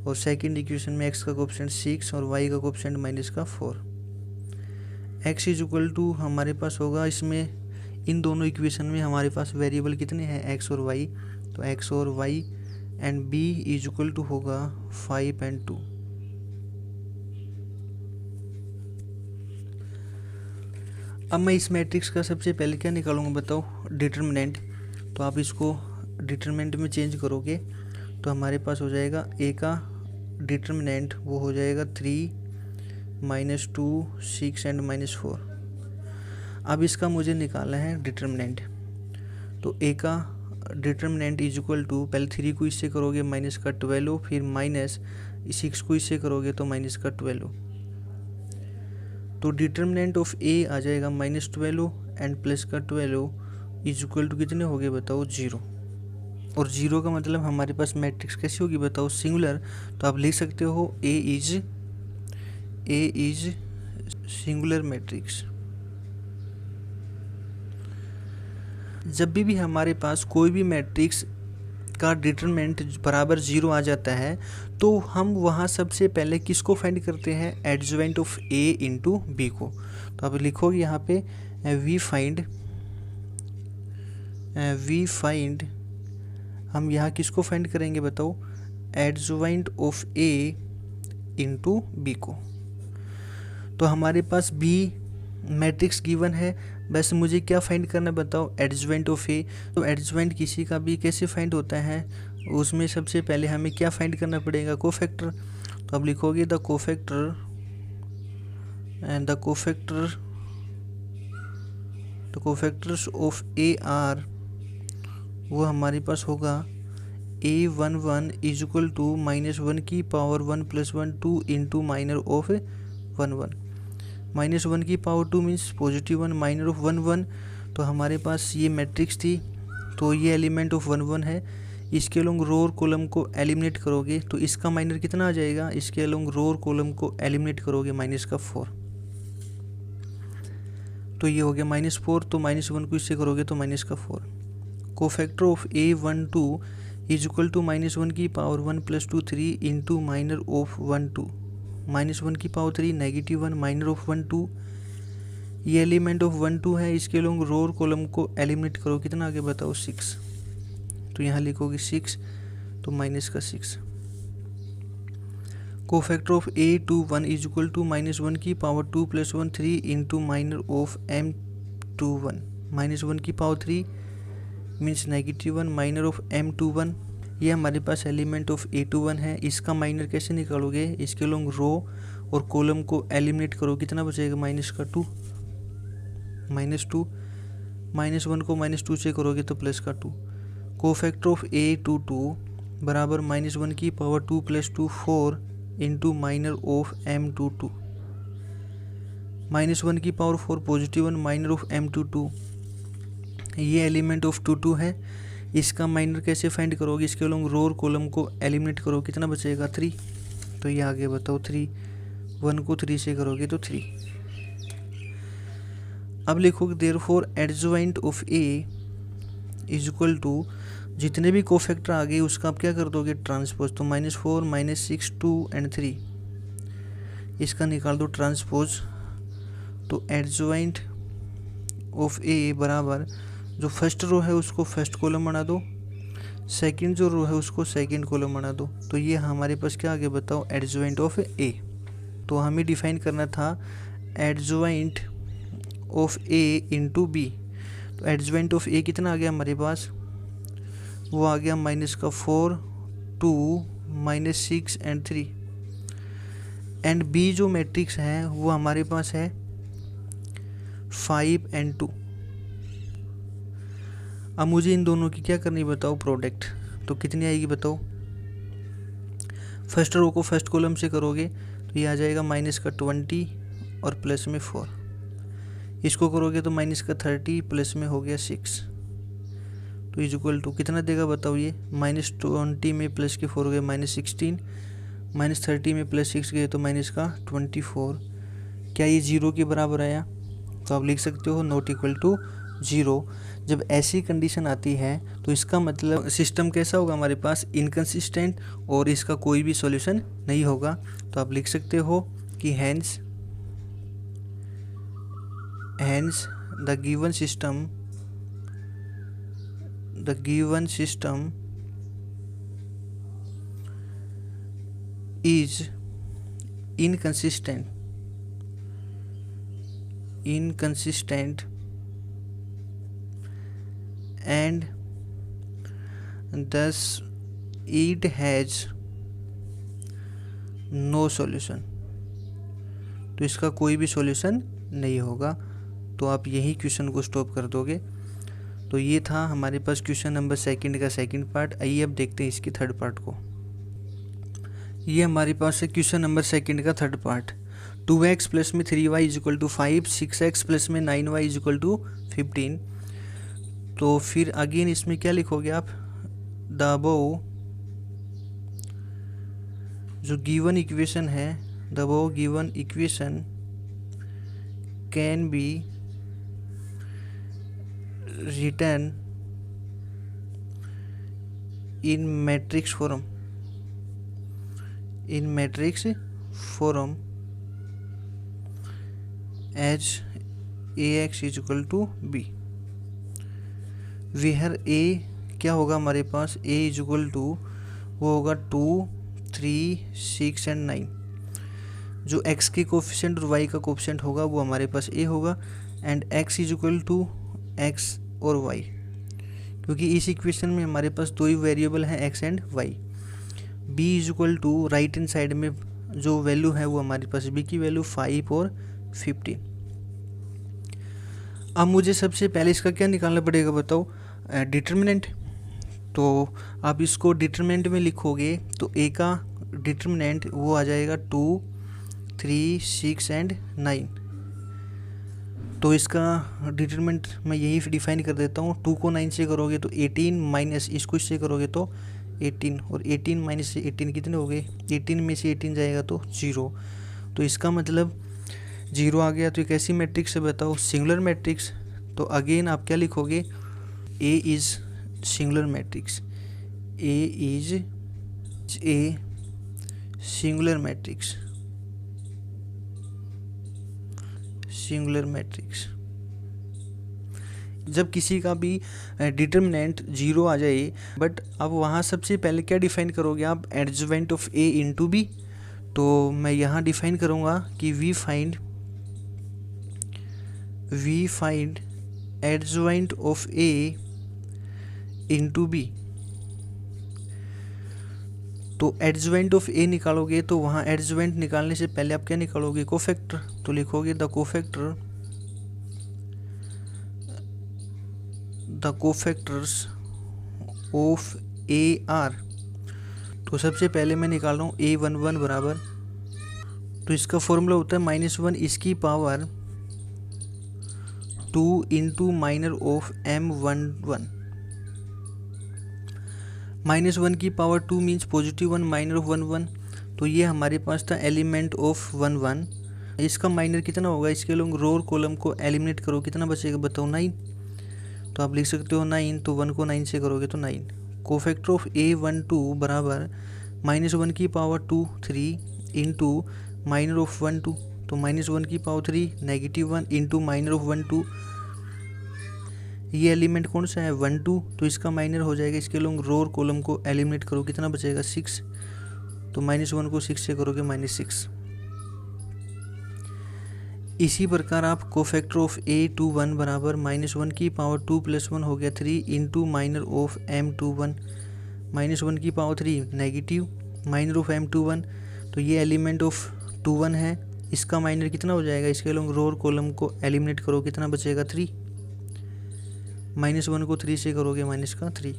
A: और सेकंड इक्वेशन में x का कोफिशिएंट 6 और y का कोफिशिएंट -4। x इक्वल टू हमारे पास होगा, इसमें इन दोनों इक्वेशन में हमारे पास वेरिएबल कितने हैं x और y, तो x और y and b equal to होगा 5 एंड 2। अब मैं इस मैट्रिक्स का सबसे पहले क्या निकालूंगा बताओ, डिटर्मिनेंट। तो आप इसको डिटर्मिनेंट में चेंज करोगे तो हमारे पास हो जाएगा a का डिटर्मिनेंट वो हो जाएगा 3 -2 6 एंड -4। अब इसका मुझे निकालना है डिटर्मिनेंट। तो a का डिटर्मिनेंट इज इक्वल टू, पहले 3 को इससे करोगे माइनस का 12, फिर -6 को इससे करोगे तो माइनस का 12। तो डिटर्मिनेंट ऑफ a आ जाएगा -12 एंड प्लस का 12 इज इक्वल टू कितने हो गए बताओ 0। और 0 का मतलब हमारे पास मैट्रिक्स कैसी होगी बताओ, सिंगुलर। तो आप लिख सकते हो a इज सिंगुलर मैट्रिक्स। जब भी हमारे पास कोई भी मैट्रिक्स का डिटरमिनेंट बराबर 0 आ जाता है तो हम वहाँ सबसे पहले किसको फाइंड करते हैं, adjoint of a into B को। तो आप लिखोगे यहाँ पे वी फाइंड हम यहाँ किसको फाइंड करेंगे बताओ, adjoint of a into B को। तो हमारे पास b मैट्रिक्स गिवन है, बस मुझे क्या फाइंड करना बताओ, एडजॉइंट ऑफ ए। तो एडजॉइंट किसी का भी कैसे फाइंड होता है, उसमें सबसे पहले हमें क्या फाइंड करना पड़ेगा, कोफैक्टर। तो अब लिखोगे the cofactors of A are, वो हमारे पास होगा a11 इज इक्वल टू -1 की पावर 1 + 1 2 इंटू माइनर ऑफ 1 -1 की पावर 2 मीन्स +1 माइनर ऑफ 1 तो हमारे पास ये मैट्रिक्स थी। तो ये एलिमेंट ऑफ 1 है, इसके अलोंग रो और कॉलम को एलिमिनेट करोगे तो इसका माइनर कितना आ जाएगा, इसके अलोंग रो और कॉलम को एलिमिनेट करोगे -4। तो ये हो गया -4, तो -1 को इससे करोगे तो -4। Cofactor of a12 is equal to -1 की पावर 1 + 2 3 इंटू माइनर ऑफ 1 2 -1 की पावर 3 -1 माइनर ऑफ 1 2। ये एलिमेंट ऑफ 1 2 है, इसके लोग रो और कॉलम को एलिमिनेट करो, कितना आगे बताओ 6। तो यहाँ लिखोगे 6 तो -6। Cofactor of a21 is equal to -1 की power 2 + 1 3 into minor of m21 -1 की power 3 means -1 minor of m21। ये हमारे पास एलिमेंट ऑफ a21 है, इसका माइनर कैसे निकालोगे, इसके लोग रो और कॉलम को एलिमिनेट करो, कितना बचेगा -2 -2 -1 को -2 से करोगे तो +2। कोफैक्टर ऑफ a22 बराबर -1 की power 2 + 2 4 into minor of m22 -1 की पावर 4 +1 माइनर ऑफ m22। ये एलिमेंट ऑफ 2 2 है, इसका माइनर कैसे फाइंड करोगे, इसके लोग रो और कॉलम को एलिमिनेट करो, कितना बचेगा 3। तो ये आगे बताओ 3 1 को 3 से करोगे तो 3। अब लिखोगे therefore adjoint of A is equal to, जितने भी कोफैक्टर आ गए उसका आप क्या कर दोगे ट्रांसपोज। तो -4 -6 2 एंड 3 इसका निकाल दो ट्रांसपोज। तो एडजॉइंट ऑफ ए बराबर जो फर्स्ट रो है उसको फर्स्ट कॉलम बना दो, सेकंड जो रो है उसको सेकंड कॉलम बना दो। तो ये हमारे पास क्या आगे बताओ एडजॉइंट ऑफ ए। तो हमें डिफाइन करना था adjoint of A into B. तो एडजॉइंट ऑफ ए कितना आ गया हमारे पास, वो आ गया -4 2 -6 एंड 3 एंड बी जो मैट्रिक्स है वो हमारे पास है 5 एंड 2। अब मुझे इन दोनों की क्या करनी बताओ प्रोडक्ट। तो कितनी आएगी बताओ, फर्स्ट रो को फर्स्ट कॉलम से करोगे तो ये आ जाएगा माइनस का 20 और प्लस में 4। इसको करोगे तो माइनस का 30 प्लस में हो गया 6। तो इज इक्वल टू कितना देगा बताओ ये, -20 में प्लस के 4 हो गए -16, -30 में प्लस 6 गए तो माइनस का 24। क्या ये 0 के बराबर आया? तो आप लिख सकते हो नॉट इक्वल टू 0। जब ऐसी कंडीशन आती है तो इसका मतलब सिस्टम कैसा होगा हमारे पास, इनकंसिस्टेंट, और इसका कोई भी सॉल्यूशन नहीं होगा। तो आप लिख सकते हो कि hence the given system is inconsistent and thus it has no solution। तो इसका कोई भी सॉल्यूशन नहीं होगा। तो आप यही क्वेश्चन को स्टॉप कर दोगे। तो ये था हमारे पास क्वेश्चन नंबर 2 का सेकंड पार्ट। आइए अब देखते हैं इसकी थर्ड पार्ट को। ये हमारे पास है क्वेश्चन नंबर 2 का थर्ड पार्ट। 2x प्लस में 3y is equal to 5, 6x plus में 9y इज इक्वल टू 15। तो फिर अगेन इसमें क्या लिखोगे आप, द अबव जो गिवन इक्वेशन है, the above given equation can be written in matrix form as ax is equal to b, where a क्या होगा हमारे पास, a इज इक्वल टू वो होगा 2, 3, 6 एंड 9। जो x के कोफिशिएंट और y का कोफिशिएंट होगा वो हमारे पास a होगा, and x is equal to x और y, क्योंकि इस इक्वेशन में हमारे पास दो ही वेरिएबल हैं x and y। b is equal to right hand side में जो वैल्यू है वो हमारे पास b की वैल्यू 5 और 15। अब मुझे सबसे पहले इसका क्या निकालना पड़ेगा बताओ, डिटर्मिनेंट। तो आप इसको डिटर्मिनेंट में लिखोगे तो a का डिटर्मिनेंट वो आ जाएगा 2, 3, 6 एंड 9। तो इसका डिटरमिनेंट मैं यही डिफाइन कर देता हूँ। 2 को 9 से करोगे तो 18, माइनस इसको इससे करोगे तो 18, और 18 माइनस से 18 कितने हो गए, 18 में से 18 जाएगा तो 0। तो इसका मतलब 0 आ गया। तो एक ऐसी मैट्रिक्स है बताओ, सिंगुलर मैट्रिक्स। तो अगेन आप क्या लिखोगे, A is singular matrix, A is a singular matrix, singular matrix. जब किसी का भी डिटर्मिनेंट 0 आ जाए, बट अब वहाँ सबसे पहले क्या डिफाइन करोगे आप, adjoint of A into B। तो मैं यहाँ डिफाइन करूँगा कि we find adjoint of A into B। तो एडजवेंट ऑफ A निकालोगे तो वहाँ एडजवेंट निकालने से पहले आप क्या निकालोगे, कोफैक्टर। तो लिखोगे the cofactors of A are. तो सबसे पहले मैं निकाल रहा हूँ A11 बराबर, तो इसका फॉर्मूला होता है -1 इसकी power 2 into minor of M11। -1 की पावर 2 मीन्स +1 माइनर ऑफ 1 तो ये हमारे पास था एलिमेंट ऑफ 1 इसका माइनर कितना होगा, इसके लोग रो और कॉलम को एलिमिनेट करो, कितना बचेगा बताओ, 9। तो आप लिख सकते हो 9, तो 1 को 9 से करोगे तो 9। कोफैक्टर ऑफ A12 बराबर -1 की पावर 2 3 इंटू माइनर ऑफ 1 2, तो -1 की पावर 3 -1 इंटू माइनर ऑफ 1 2। ये एलिमेंट कौन सा है, 1 2, तो इसका माइनर हो जाएगा, इसके लोग रो और कॉलम को एलिमिनेट करो, कितना बचेगा 6। तो -1 को 6 से करोगे -6। इसी प्रकार आप कोफैक्टर ऑफ A21 बराबर -1 की पावर 2 + 1 हो गया 3 इंटू माइनर ऑफ M21, -1 की power 3 negative minor of M21, तो ये एलिमेंट ऑफ 21 है, इसका माइनर कितना हो जाएगा, इसके लोग रो और कॉलम को एलिमिनेट करो, कितना बचेगा 3। -1 को 3 से करोगे -3।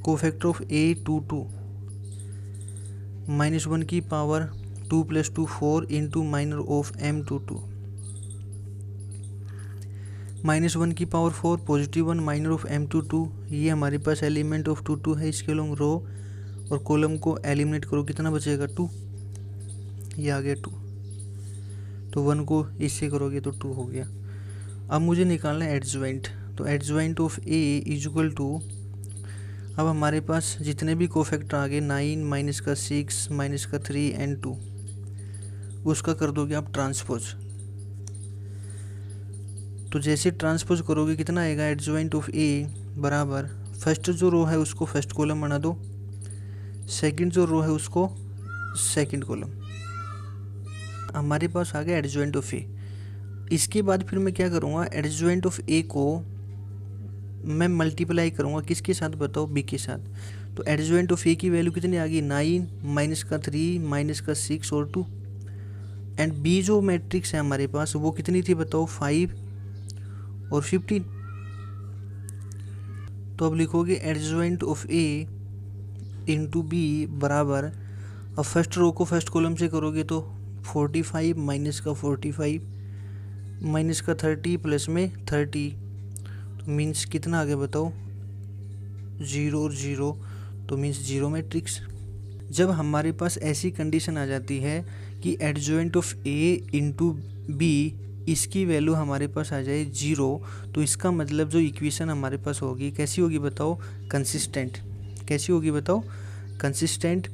A: कोफैक्टर ऑफ A22 -1 की power 2 + 2 4 into minor of m22, -1 की पावर 4 +1 माइनर ऑफ m22। ये हमारे पास एलिमेंट ऑफ 2 है, इसके लोग रो और कॉलम को एलिमिनेट करो, कितना बचेगा 2, ये आ गया 2। तो 1 को इससे करोगे तो 2 हो गया। अब मुझे निकालना है एडजॉइंट, तो adjoint of A equal to, अब हमारे पास जितने भी कोफैक्टर आ गए 9 -6 -3 एंड 2, उसका कर दोगे आप ट्रांसपोज। तो जैसे ट्रांसपोज करोगे कितना आएगा, एडजॉइंट ऑफ ए बराबर फर्स्ट जो रो है उसको फर्स्ट कॉलम बना दो, सेकंड जो रो है उसको सेकंड कॉलम। हमारे पास आ गया एडजॉइंट ऑफ ए। इसके बाद फिर मैं क्या करूँगा, एडजॉइंट ऑफ ए को मैं मल्टीप्लाई करूँगा किसके साथ बताओ, बी के साथ। तो एडजॉइंट ऑफ ए की वैल्यू कितनी आ गई, 9 -3 -6 और 2। एंड बी जो मैट्रिक्स है हमारे पास वो कितनी थी बताओ, 5 और 15। तो अब लिखोगे adjoint of A into B बराबर, अब फर्स्ट रो को फर्स्ट कॉलम से करोगे तो 45 -45 -30 प्लस में 30, तो मीन्स कितना आ गया बताओ, 0 और 0, तो मीन्स 0 मैट्रिक्स। जब हमारे पास ऐसी कंडीशन आ जाती है कि adjoint of A into B इसकी वैल्यू हमारे पास आ जाए 0, तो इसका मतलब जो इक्वेशन हमारे पास होगी कैसी होगी बताओ, कंसिस्टेंट। कैसी होगी बताओ, कंसिस्टेंट।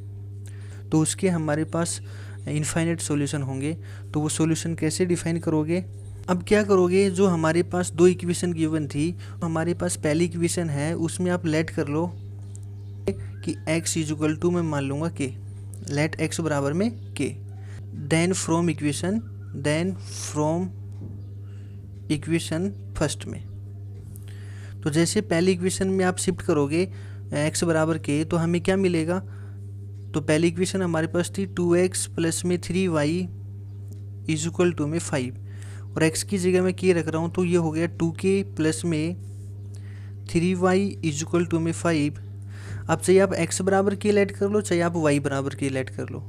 A: तो उसके हमारे पास इनफाइनाइट सॉल्यूशन होंगे। तो वो सॉल्यूशन कैसे डिफाइन करोगे, अब क्या करोगे, जो हमारे पास दो इक्वेशन गिवन थी, हमारे पास पहली इक्वेशन है उसमें आप लेट कर लो कि x इक्वल टू मैं मान लूँगा k, लेट x बराबर में k। Then from equation first में, तो जैसे पहली इक्वेशन में आप शिफ्ट करोगे x बराबर k, तो हमें क्या मिलेगा, तो पहली इक्वेशन हमारे पास थी 2x प्लस में 3y इक्वल टू में 5, और x की जगह मैं k रख रहा हूँ, तो ये हो गया 2k प्लस में 3y इक्वल टू में 5। अब चाहे आप x बराबर k लेट कर लो, चाहे आप y बराबर k लेट कर लो,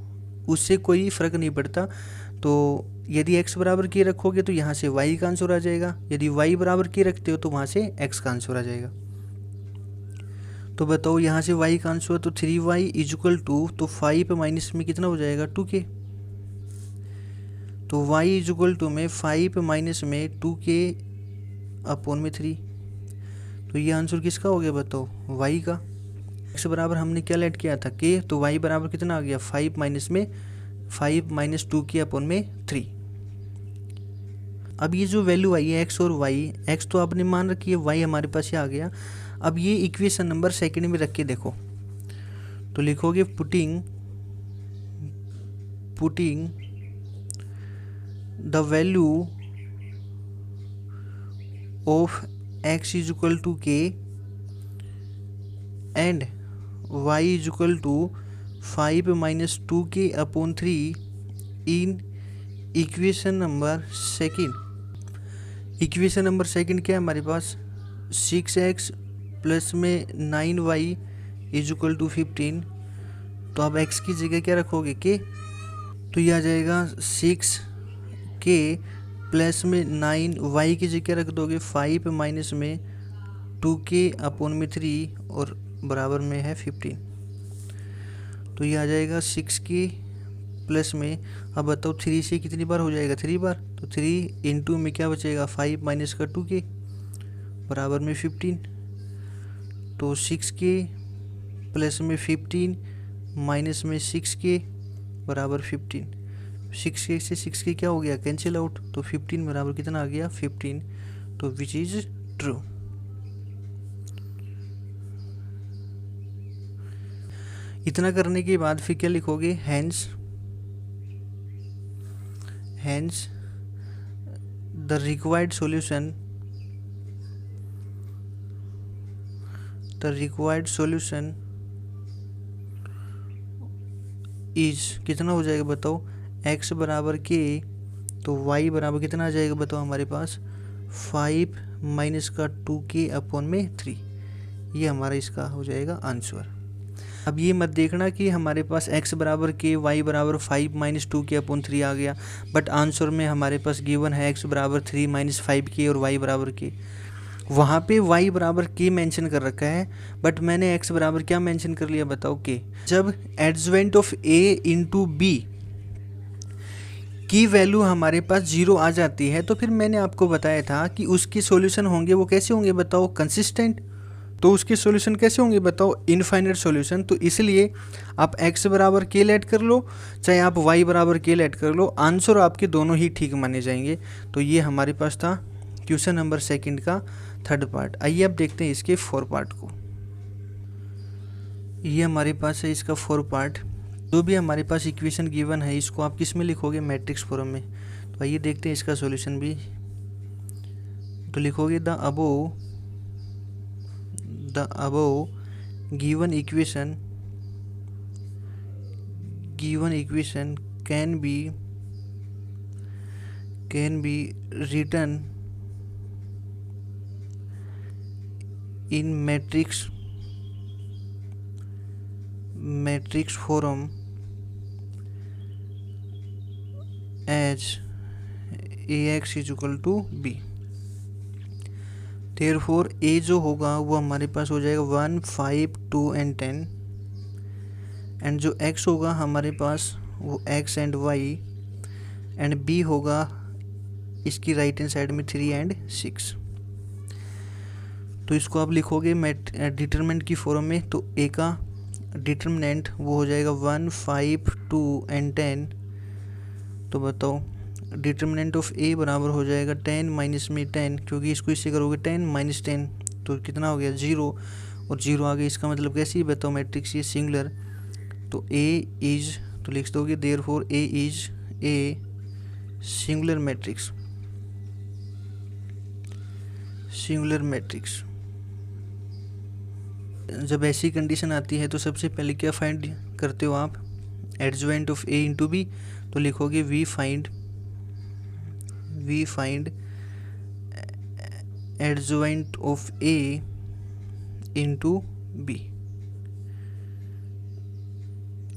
A: उससे कोई फ़र्क नहीं पड़ता। तो यदि x बराबर k रखोगे तो यहाँ से y का आंसर आ जाएगा, यदि y बराबर k रखते हो तो वहाँ से x का आंसर आ जाएगा। तो बताओ यहाँ से y का आंसर, तो 3y इक्वल टू, तो 5 माइनस में कितना हो जाएगा 2k, तो y इक्वल टू में 5 माइनस में 2k अपॉन में 3। तो ये आंसर किसका हो गया बताओ, y का। x बराबर हमने क्या लेट किया था k, तो y बराबर कितना आ गया 5 माइनस में 5 माइनस 2k अपॉन में 3। अब ये जो वैल्यू आई है x और y, x तो आपने मान रखी है, y हमारे पास ये आ गया। अब ये इक्वेशन नंबर सेकंड में रख के देखो, तो लिखोगे putting the value of x equal to k and y equal to 5 minus 2k upon 3 in equation number second. Equation number second क्या है हमारे पास, 6x प्लस में 9y इक्वल टू 15। तो अब x की जगह क्या रखोगे k, तो यह आ जाएगा 6k प्लस में 9y की जगह रख दोगे 5 माइनस में 2k अपॉन में 3 और बराबर में है 15। तो यह आ जाएगा 6k प्लस में, अब बताओ 3 से कितनी बार हो जाएगा, 3 बार, तो 3 इंटू में क्या बचेगा 5 माइनस का 2k बराबर में 15। तो 6k प्लस में 15 माइनस में 6k बराबर 15। 6k से 6k क्या हो गया, कैंसिल आउट, तो 15 बराबर कितना आ गया 15। तो विच इज ट्रू। इतना करने के बाद फिर क्या लिखोगे, hence the required solution is कितना हो जाएगा बताओ, x बराबर k, तो y बराबर कितना आ जाएगा बताओ हमारे पास 5 माइनस का 2k अपॉन में 3। ये हमारा इसका हो जाएगा आंसर। अब ये मत देखना कि हमारे पास x बराबर के, y बराबर 5 माइनस 2 के अपॉन 3 आ गया, बट आंसर में हमारे पास गिवन है x बराबर 3 माइनस 5 के और y बराबर के। वहाँ पे y बराबर के मेंशन कर रखा है, बट मैंने x बराबर क्या मेंशन कर लिया बताओ, के। जब एडजवेंट ऑफ a इंटू बी की वैल्यू हमारे पास 0 आ जाती है, तो फिर मैंने आपको बताया था कि उसके सॉल्यूशन होंगे, वो कैसे होंगे बताओ, कंसिस्टेंट। तो उसके सॉल्यूशन कैसे होंगे बताओ, इनफाइनाइट सॉल्यूशन। तो इसलिए आप x बराबर के लेट कर लो, चाहे आप y बराबर के लेट कर लो, आंसर आपके दोनों ही ठीक माने जाएंगे। तो ये हमारे पास था क्वेश्चन नंबर 2 का 3rd पार्ट। आइए अब देखते हैं इसके 4 पार्ट को। ये हमारे पास है इसका 4 पार्ट। जो भी हमारे पास इक्वेशन गिवन है इसको आप किस में लिखोगे, मैट्रिक्स फॉर्म में। तो आइए देखते हैं इसका सॉल्यूशन भी। तो लिखोगे the above given equation can be written in matrix form as ax is equal to b। Therefore a जो होगा वो हमारे पास हो जाएगा 1, 5, 2 and 10, एंड जो x होगा हमारे पास वो x and y, and b होगा इसकी राइट हैंड साइड में 3 and 6। तो इसको आप लिखोगे डिटरमिनेंट की फॉर्म में। तो a का डिटरमिनेंट वो हो जाएगा 1, 5, 2 and 10। तो बताओ डिटरमिनेंट ऑफ a बराबर हो जाएगा 10 माइनस में 10, क्योंकि इसको इससे करोगे 10 माइनस 10 तो कितना हो गया 0, और 0 आ गया। इसका मतलब कैसी बताओ मैट्रिक्स ये सिंगुलर। तो a इज, तो लिख दोगे therefore a is a singular matrix. जब ऐसी कंडीशन आती है तो सबसे पहले क्या फाइंड करते हो आप, adjoint of a into B. तो लिखोगे we find adjoint of a into B,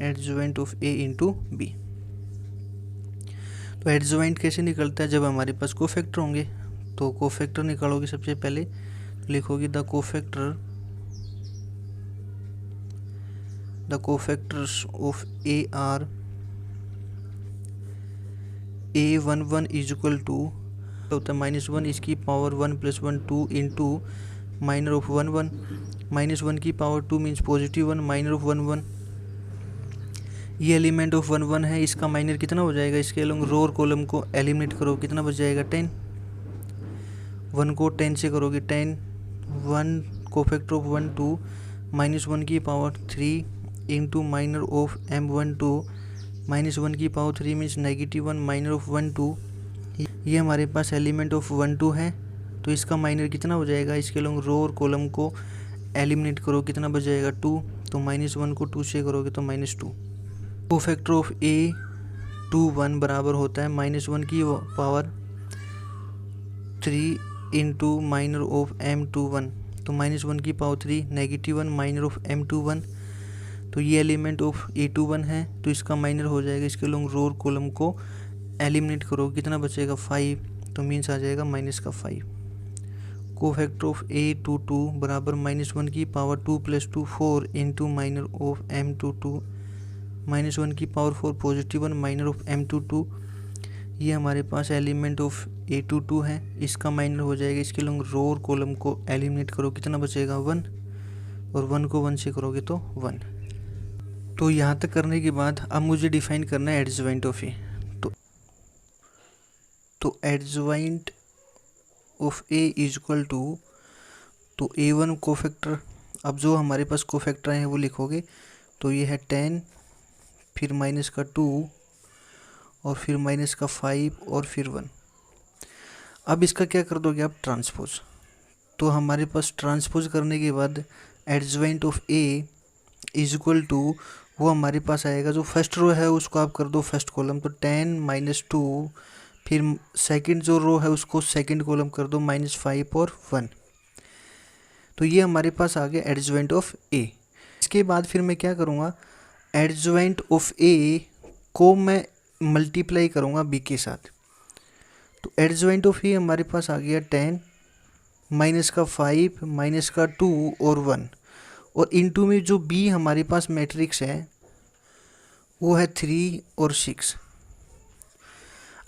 A: adjoint of a into B. तो एडजॉइंट कैसे निकलता है, जब हमारे पास कोफैक्टर होंगे। तो कोफैक्टर निकालोगे सबसे पहले, तो लिखोगे the cofactors of A are a11 is equal to होता है -1 इसकी पावर 1 + 1 2 इंटू माइनर ऑफ 1 1, -1 की power 2 means positive 1, minor of 1 1। ये एलिमेंट ऑफ 1 1 है, इसका माइनर कितना हो जाएगा, इसके अलोंग रो और कॉलम को एलिमिनेट करो, कितना बच जाएगा 10। 1 को 10 से करोगे 10, 1 कोफैक्टर ऑफ 1 2, -1 की power 3 into minor of m12, -1 की पावर 3 मीन्स -1, माइनर ऑफ 1 2। ये हमारे पास एलिमेंट ऑफ 1 2 है, तो इसका माइनर कितना हो जाएगा, इसके अलोंग रो और कॉलम को एलिमिनेट करो, कितना बच जाएगा 2। तो -1 को 2 से करोगे तो -2। कोफैक्टर ऑफ a21 बराबर होता है -1 की power 3 into minor of m21, तो -1 की पावर 3 -1 माइनर ऑफ m21। तो ये एलिमेंट ऑफ a21 है, तो इसका माइनर हो जाएगा, इसके लोग रो और कॉलम को एलिमिनेट करो, कितना बचेगा 5, तो मीन्स आ जाएगा -5। कोफैक्टर ऑफ a22 बराबर -1 की power 2 + 2 4 into minor of m22, -1 की power 4 positive 1, minor of m22। ये हमारे पास एलिमेंट ऑफ a22 है, इसका माइनर हो जाएगा, इसके लोग रो और कॉलम को एलिमिनेट करो, कितना बचेगा 1, और 1 को 1 से करोगे तो 1। तो यहाँ तक करने के बाद अब मुझे डिफाइन करना है एडजॉइंट ऑफ ए। तो adjoint of A is equal to, तो a1 कोफैक्टर, अब जो हमारे पास कोफैक्टर हैं वो लिखोगे। तो ये है 10, फिर -2, और फिर -5, और फिर 1। अब इसका क्या कर दोगे आप, ट्रांसपोज। तो हमारे पास ट्रांसपोज करने के बाद adjoint of A is equal to, वो हमारे पास आएगा, जो फर्स्ट रो है उसको आप कर दो फर्स्ट कॉलम, तो 10 -2, फिर सेकंड जो रो है उसको सेकंड कॉलम कर दो -5 और 1। तो ये हमारे पास आ गया एडजॉइंट ऑफ ए। इसके बाद फिर मैं क्या करूँगा, एडजॉइंट ऑफ ए को मैं मल्टीप्लाई करूँगा बी के साथ। तो एडजॉइंट ऑफ ए हमारे पास आ गया 10 माइनस का 5 माइनस का 2 और 1, और इनटू में जो बी हमारे पास मैट्रिक्स है वो है 3 और 6।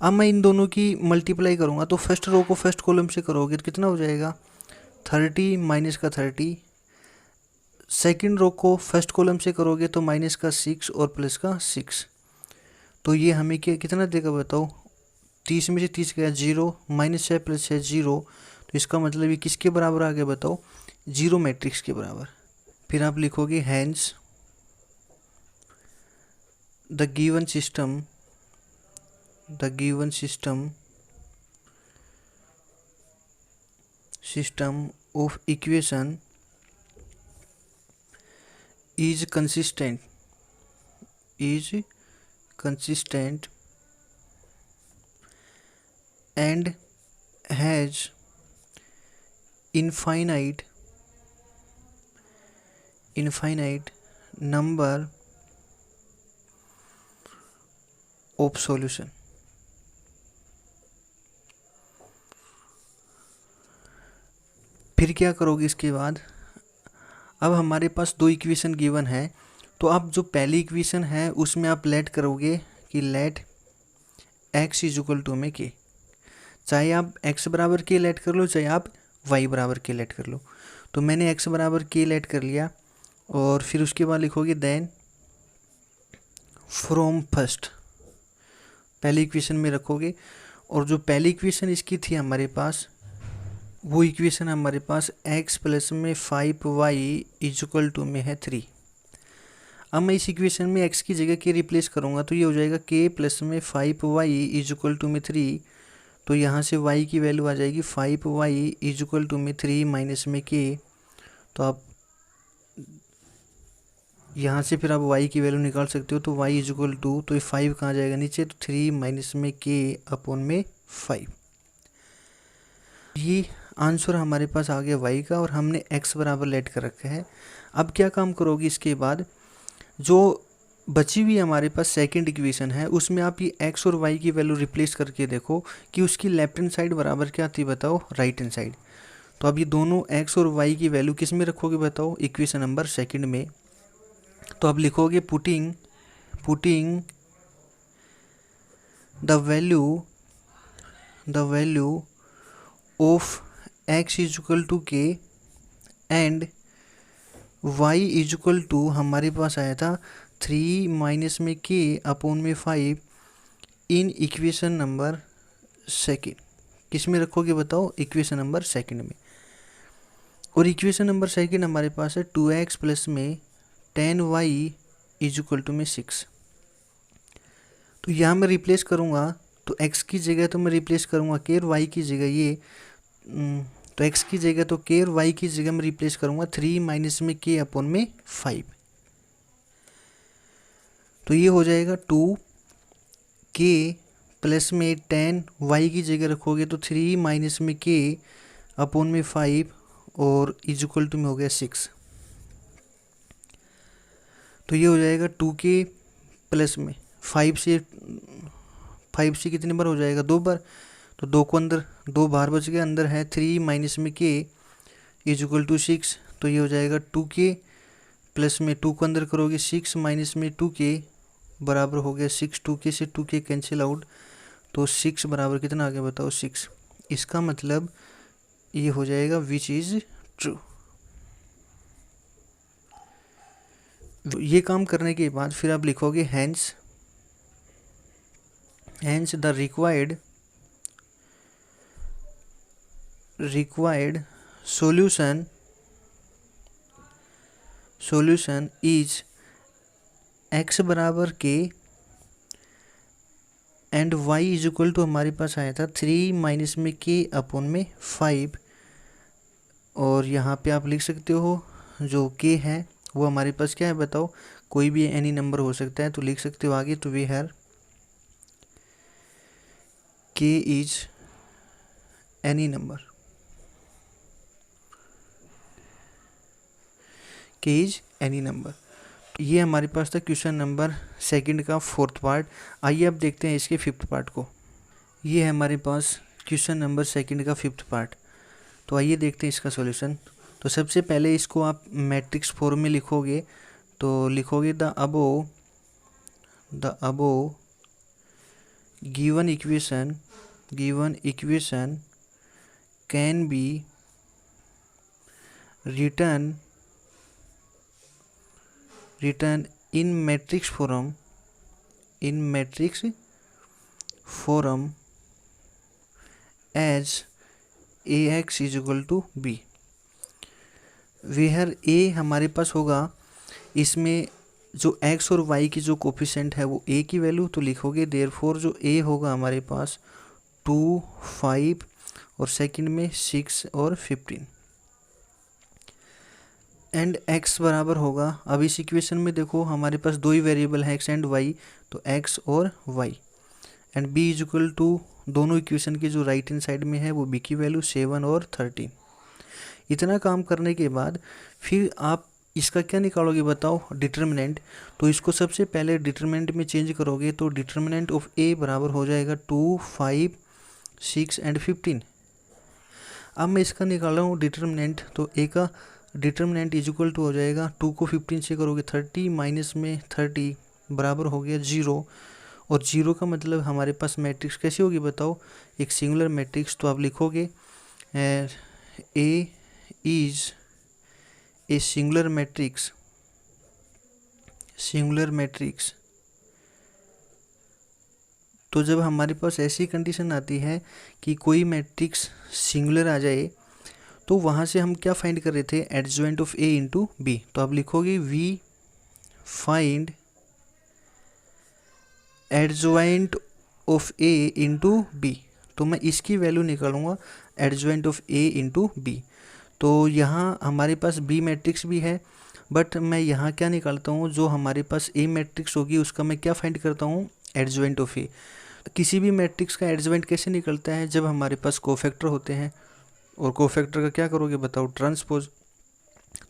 A: अब मैं इन दोनों की मल्टीप्लाई करूँगा, तो फर्स्ट रो को फर्स्ट कॉलम से करोगे तो कितना हो जाएगा 30 माइनस का 30, सेकंड रो को फर्स्ट कॉलम से करोगे तो माइनस का 6 और प्लस का 6। तो ये हमें कितना देगा बताओ, 30 में से 30 गया 0, माइनस 6 प्लस 6 0, तो इसका मतलब ये किसके बराबर आ गया बताओ, 0 मैट्रिक्स के बराबर। फिर आप लिखोगे hence the given system of equation is consistent and has infinite number of solution। फिर क्या करोगे इसके बाद, अब हमारे पास दो इक्वेशन गिवन है, तो आप जो पहली इक्वेशन है उसमें आप लेट करोगे कि let x is equal to में के, चाहे आप x बराबर के लेट कर लो, चाहे आप y बराबर के लेट कर लो। तो मैंने x बराबर के लेट कर लिया, और फिर उसके बाद लिखोगे देन फ्रॉम फर्स्ट, पहली इक्वेशन में रखोगे, और जो पहली इक्वेशन इसकी थी हमारे पास, वो इक्वेशन हमारे पास x प्लस में 5y इज इक्वल टू में है 3। अब मैं इस इक्वेशन में x की जगह के रिप्लेस करूँगा, तो ये हो जाएगा k प्लस में 5y इज इक्वल टू में 3। तो यहाँ से y की वैल्यू आ जाएगी 5y इज इक्वल टू में 3 माइनस में k। तो आप यहाँ से फिर आप y की वैल्यू निकाल सकते हो, तो y इज इक्वल टू, तो ये 5 कहाँ जाएगा नीचे, तो 3 माइनस में k अपॉन में 5। ये आंसर हमारे पास आ गया y का, और हमने x बराबर लेट कर रखा है। अब क्या काम करोगे इसके बाद, जो बची हुई हमारे पास सेकंड इक्वेशन है उसमें आप ये x और y की वैल्यू रिप्लेस करके देखो कि उसकी लेफ्ट हैंड साइड बराबर क्या थी बताओ, राइट हैंड साइड। तो अब ये दोनों x और y की वैल्यू किस में रखोगे बताओ, इक्वेशन नंबर सेकंड में। तो अब लिखोगे putting the value of x is equal to k and y is equal to, हमारे पास आया था 3 माइनस में k अपॉन में 5 इन इक्वेशन नंबर सेकंड। किस में रखोगे बताओ, इक्वेशन नंबर सेकंड में। और इक्वेशन नंबर सेकंड हमारे पास है 2x प्लस में 10y इज इक्वल टू में 6। तो यहाँ मैं रिप्लेस करूँगा, तो x की जगह तो मैं रिप्लेस करूँगा k, और y की जगह ये, तो x की जगह तो k और y की जगह मैं रिप्लेस करूँगा 3 माइनस में k अपॉन में 5। तो ये हो जाएगा 2k प्लस में 10, y की जगह रखोगे तो 3 माइनस में k अपॉन में 5, और इज इक्वल टू में हो गया 6। तो ये हो जाएगा 2k प्लस में 5 से कितनी बार हो जाएगा, 2 बार। तो 2 को अंदर, 2 बाहर बच गया, अंदर है 3 माइनस में k इज इक्वल टू 6। तो ये हो जाएगा 2k प्लस में 2 को अंदर करोगे 6 माइनस में 2k बराबर हो गया 6। 2k से 2k कैंसिल आउट, तो 6 बराबर कितना आ गया बताओ, 6। इसका मतलब ये हो जाएगा विच इज़ ट्रू। ये काम करने के बाद फिर आप लिखोगे hence the required solution is x बराबर k and y is equal to, हमारे पास आया था 3 माइनस में k अपॉन में 5। और यहाँ पे आप लिख सकते हो जो k है वो हमारे पास क्या है बताओ, कोई भी एनी नंबर हो सकता है, तो लिख सकते हो आगे, तो वे हैर k is any number, k is any number. ये हमारे पास था क्वेश्चन नंबर सेकंड का फोर्थ पार्ट। आइए अब देखते हैं इसके फिफ्थ पार्ट को। ये है हमारे पास क्वेश्चन नंबर सेकंड का फिफ्थ पार्ट। तो आइए देखते हैं इसका सॉल्यूशन। तो सबसे पहले इसको आप मैट्रिक्स फॉर्म में लिखोगे। तो लिखोगे the above given equation can be written in matrix form as ax is equal to b, where a हमारे पास होगा, इसमें जो x और y की जो कोफिशेंट है वो a की वैल्यू, तो लिखोगे देयरफॉर जो a होगा हमारे पास 2, 5 और सेकंड में 6 और 15 एंड x बराबर होगा। अब इस इक्वेशन में देखो हमारे पास दो ही वेरिएबल है x एंड y, तो x और y and b is equal to दोनों इक्वेशन के जो राइट हैंड साइड में है वो b की वैल्यू 7 और 13। इतना काम करने के बाद फिर आप इसका क्या निकालोगे बताओ, डिटर्मिनेंट। तो इसको सबसे पहले डिटर्मिनेंट में चेंज करोगे तो डिटर्मिनेंट ऑफ a बराबर हो जाएगा 2, 5, 6 एंड 15। अब मैं इसका निकाला हूँ डिटर्मिनेंट, तो a का डिटर्मिनेंट इज इक्वल टू हो जाएगा 2 को 15 से करोगे 30 माइनस में 30 बराबर हो गया 0। और 0 का मतलब हमारे पास मैट्रिक्स कैसी होगी बताओ, एक सिंगुलर मैट्रिक्स। तो आप लिखोगे ए इज ए सिंगुलर मैट्रिक्स। तो जब हमारे पास ऐसी कंडीशन आती है कि कोई मैट्रिक्स सिंगुलर आ जाए तो वहाँ से हम क्या फाइंड कर रहे थे, adjoint of A into B. तो आप लिखोगे we find adjoint of A into B. तो मैं इसकी वैल्यू निकालूंगा adjoint of A into B. तो यहाँ हमारे पास बी मैट्रिक्स भी है, बट मैं यहाँ क्या निकालता हूँ, जो हमारे पास ए मैट्रिक्स होगी उसका मैं क्या फाइंड करता हूँ, एडजॉइंट ऑफ ए। किसी भी मैट्रिक्स का एडजॉइंट कैसे निकलता है, जब हमारे पास कोफैक्टर होते हैं। और कोफैक्टर का क्या करोगे बताओ, ट्रांसपोज।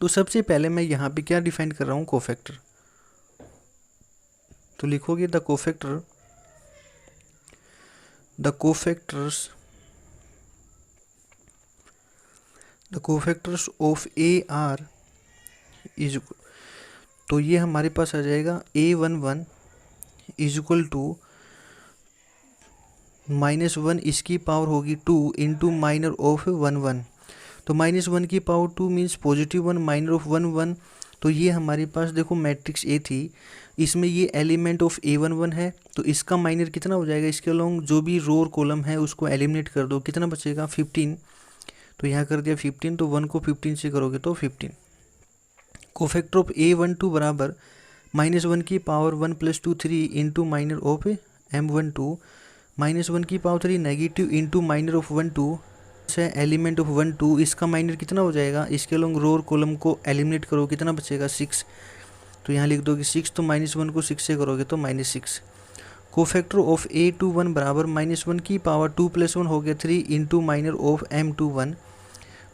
A: तो सबसे पहले मैं यहाँ पे क्या डिफाइन कर रहा हूँ, कोफैक्टर। तो लिखोगे the cofactors of A are is, तो ये हमारे पास आ जाएगा A11 इज इक्वल टू -1 इसकी पावर होगी 2 इंटू माइनर ऑफ 1 तो -1 की पावर 2 मीन्स +1 माइनर ऑफ 1 तो ये हमारे पास देखो मैट्रिक्स ए थी, इसमें ये एलिमेंट ऑफ A11 है, तो इसका माइनर कितना हो जाएगा, इसके अलोंग जो भी रो और कॉलम है उसको एलिमिनेट कर दो, कितना बचेगा 15। तो यहाँ कर दिया 15, तो 1 को 15 से करोगे तो 15। कोफैक्टर ऑफ A12 बराबर -1 की power 1 + 2 3 into minor of M12 -1 की power 3 negative into minor of 1 2 से एलिमेंट ऑफ 1 2, इसका माइनर कितना हो जाएगा, इसके अलोंग रो और कॉलम को एलिमिनेट करो, कितना बचेगा 6। तो यहाँ लिख दोगे 6, तो -1 को 6 से करोगे तो -6। कोफैक्टर ऑफ A21 बराबर -1 की पावर 2 + 1 हो गया 3 इंटू माइनर ऑफ M21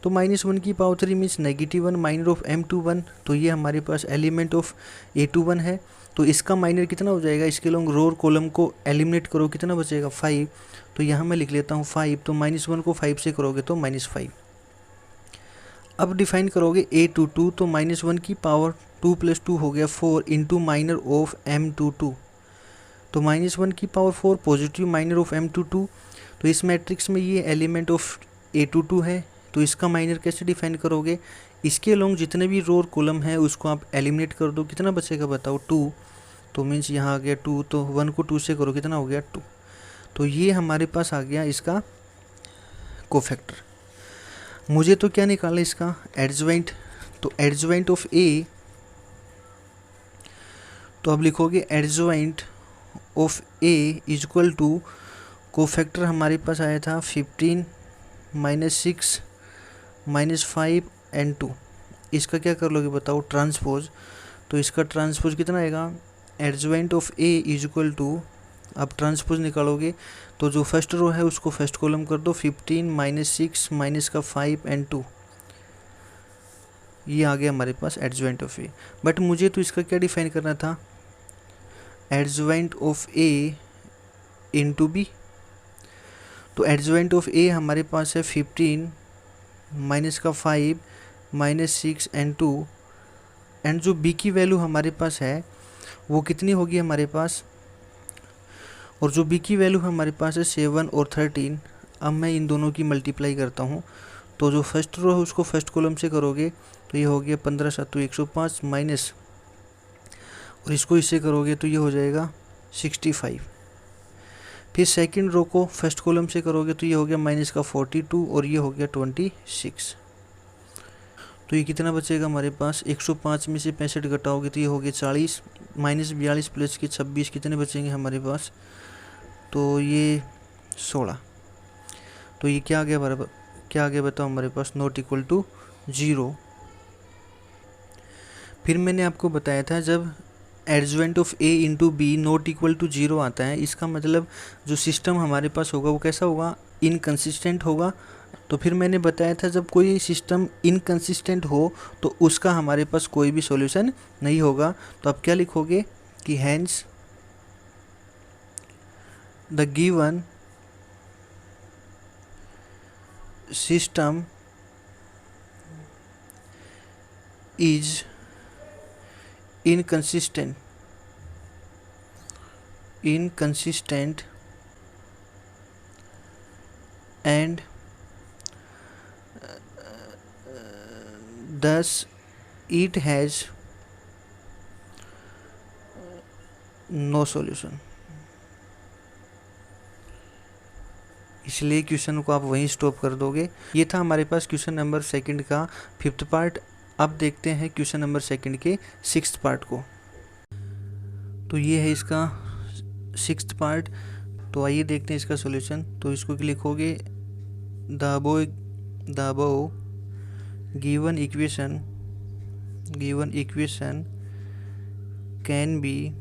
A: तो -1 की power 3 means -1 minor of M21। तो ये हमारे पास एलिमेंट ऑफ A21 है, तो इसका माइनर कितना हो जाएगा, इसके लोग रो और कॉलम को एलिमिनेट करो, कितना बचेगा 5। तो यहाँ मैं लिख लेता हूँ 5, तो -1 को 5 से करोगे तो -5। अब डिफाइन करोगे A22, तो -1 की पावर 2 + 2 हो गया 4 इंटू माइनर ऑफ M22 तो -1 की power 4 positive minor of M22। तो इस मैट्रिक्स में ये एलिमेंट ऑफ A22 है, तो इसका माइनर कैसे डिफाइन करोगे, इसके अलोंग जितने भी रो और कॉलम है उसको आप एलिमिनेट कर दो, कितना बचेगा बताओ 2। तो मीन्स यहाँ आ गया 2, तो 1 को 2 से करो कितना हो गया 2। तो ये हमारे पास आ गया इसका कोफैक्टर। मुझे तो क्या निकाला इसका एडजॉइंट, तो एडजॉइंट ऑफ ए, तो अब लिखोगे adjoint of A is equal to cofactor हमारे पास आया था 15 -6 -5 एंड 2। इसका क्या कर लोगे बताओ, ट्रांसपोज। तो इसका ट्रांसपोज कितना आएगा, adjoint of A is equal to, आप ट्रांसपोज निकालोगे तो जो फर्स्ट रो है उसको फर्स्ट कॉलम कर दो 15 -6 -5 एंड 2 ये आ गया हमारे पास एडजॉइंट ऑफ ए। बट मुझे तो इसका क्या डिफाइन करना था, adjoint of A into B. तो एडजॉइंट ऑफ ए हमारे पास है 15 माइनस का 5 माइनस 6 एंड 2, एंड जो बी की वैल्यू हमारे पास है वो कितनी होगी हमारे पास, और जो बी की वैल्यू हमारे पास है 7 और 13। अब मैं इन दोनों की मल्टीप्लाई करता हूँ, तो जो फर्स्ट रो है उसको फर्स्ट कॉलम से करोगे तो ये हो गया 15 7 105 माइनस, और इसको इससे करोगे तो ये हो जाएगा 65। फिर सेकंड रो को फर्स्ट कॉलम से करोगे तो ये हो गया माइनस का 42 और ये हो गया 26। तो ये कितना बचेगा हमारे पास, 105 में से 65 घटाओगे तो ये हो गया 40, माइनस 42 प्लस के 26 कितने बचेंगे हमारे पास, तो ये 16। तो ये क्या आ गया बराबर, क्या आ गया बताओ हमारे पास, नॉट इक्वल टू 0। फिर मैंने आपको बताया था जब adjoint of A into B not equal to 0 आता है, इसका मतलब जो सिस्टम हमारे पास होगा वो कैसा होगा, इनकंसिस्टेंट होगा। तो फिर मैंने बताया था जब कोई सिस्टम इनकंसिस्टेंट हो तो उसका हमारे पास कोई भी सॉल्यूशन नहीं होगा। तो आप क्या लिखोगे कि hence the given system is inconsistent and thus it has no solution। इसलिए क्वेश्चन को आप वहीं स्टॉप कर दोगे। ये था हमारे पास क्वेश्चन नंबर सेकंड का 5th पार्ट। अब देखते हैं क्वेश्चन नंबर सेकंड के 6th पार्ट को। तो ये है इसका 6th पार्ट। तो आइए देखते हैं इसका सॉल्यूशन। तो इसको लिखोगे the above given equation can be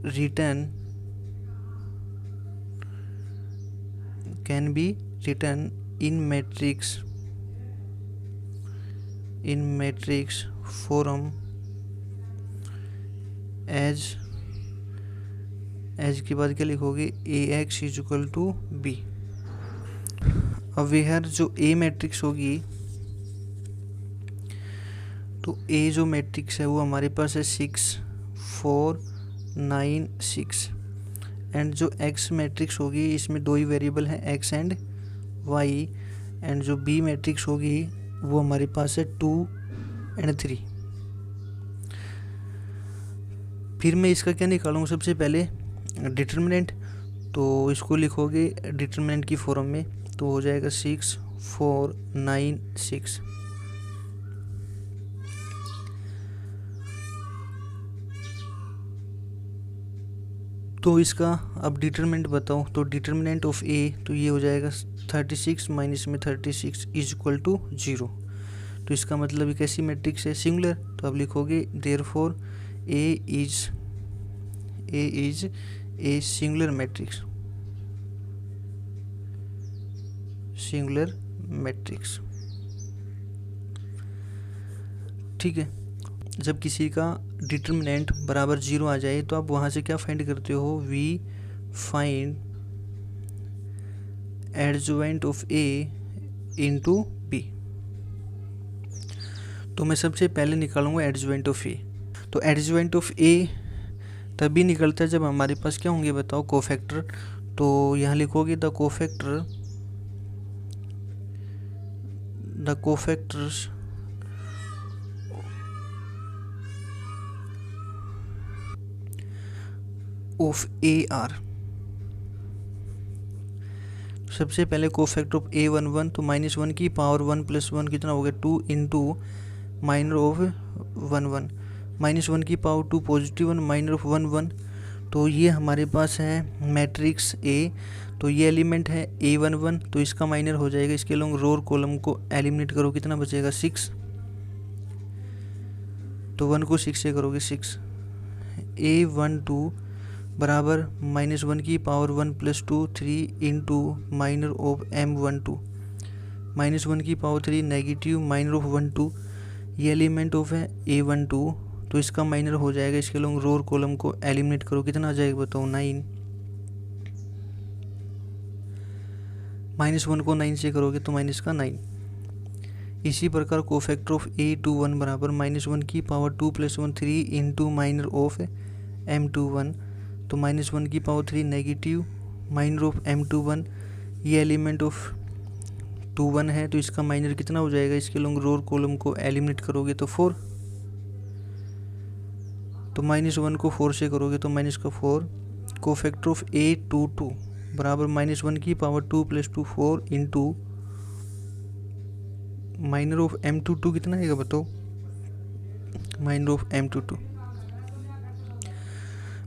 A: written in matrix form as के बाद क्या लिखोगे, ax इक्वल टू बी। अब वेयर जो ए मैट्रिक्स होगी, तो ए जो मैट्रिक्स है वो हमारे पास है 6 4 9 6, एंड जो एक्स मैट्रिक्स होगी इसमें दो ही वेरिएबल हैं एक्स एंड वाई, एंड जो बी मैट्रिक्स होगी वो हमारे पास है 2 एंड 3। फिर मैं इसका क्या निकालूंगा, सबसे पहले डिटर्मिनेंट। तो इसको लिखोगे डिटर्मिनेंट की फॉर्म में, तो हो जाएगा 6 4 9 6। तो इसका अब डिटर्मिनेंट बताओ। तो डिटर्मिनेंट ऑफ ए, तो ये हो जाएगा 36 माइनस में 36 इज इक्वल टू 0। तो इसका मतलब एक ऐसी मैट्रिक्स है सिंगुलर। तो आप लिखोगे therefore A is a singular matrix. ठीक है, जब किसी का डिटर्मिनेंट बराबर 0 आ जाए तो आप वहाँ से क्या फाइंड करते हो, we find adjoint of A into B. तो मैं सबसे पहले निकालूंगा एडजॉइंट ऑफ ए। तो एडजॉइंट ऑफ ए तभी निकलता है जब हमारे पास क्या होंगे बताओ, कोफैक्टर। तो यहाँ लिखोगे the cofactors of A are. सबसे पहले कोफैक्टर ऑफ ए 1 1, तो -1 की पावर 1 + 1 कितना हो गया 2 इंटू माइनर ऑफ 1 1, -1 की पावर 2 +1 माइनर ऑफ 1 1। तो ये हमारे पास है मैट्रिक्स ए। तो ये एलिमेंट है A1 1, तो इसका माइनर हो जाएगा। इसके लोग रो और कॉलम को एलिमिनेट करो, कितना बचेगा 6। तो 1 को 6 से करोगे 6। A12 बराबर -1 की power 1 + 2 3 into minor of M12, -1⁻³ negative minor of 1 2, ये एलिमेंट ऑफ है A12, तो इसका माइनर हो जाएगा। इसके लोग रो और कॉलम को एलिमिनेट करो, कितना आ जाएगा बताओ? 9। -1 को 9 से करोगे तो माइनस का 9। इसी प्रकार कोफैक्टर ऑफ A21 बराबर -1⁻² + 1 3 इंटू माइनर ऑफ M21, तो -1⁻³ नेगेटिव माइनर ऑफ M21, ये एलिमेंट ऑफ 21 है, तो इसका माइनर कितना हो जाएगा? इसके लोग रो और कॉलम को एलिमिनेट करोगे तो 4, तो -1 को 4 से करोगे तो माइनस का 4। कोफैक्टर ऑफ A22 बराबर -1⁻² + 2 4 इंटू माइनर ऑफ M22 कितना आएगा बताओ? माइनर ऑफ M22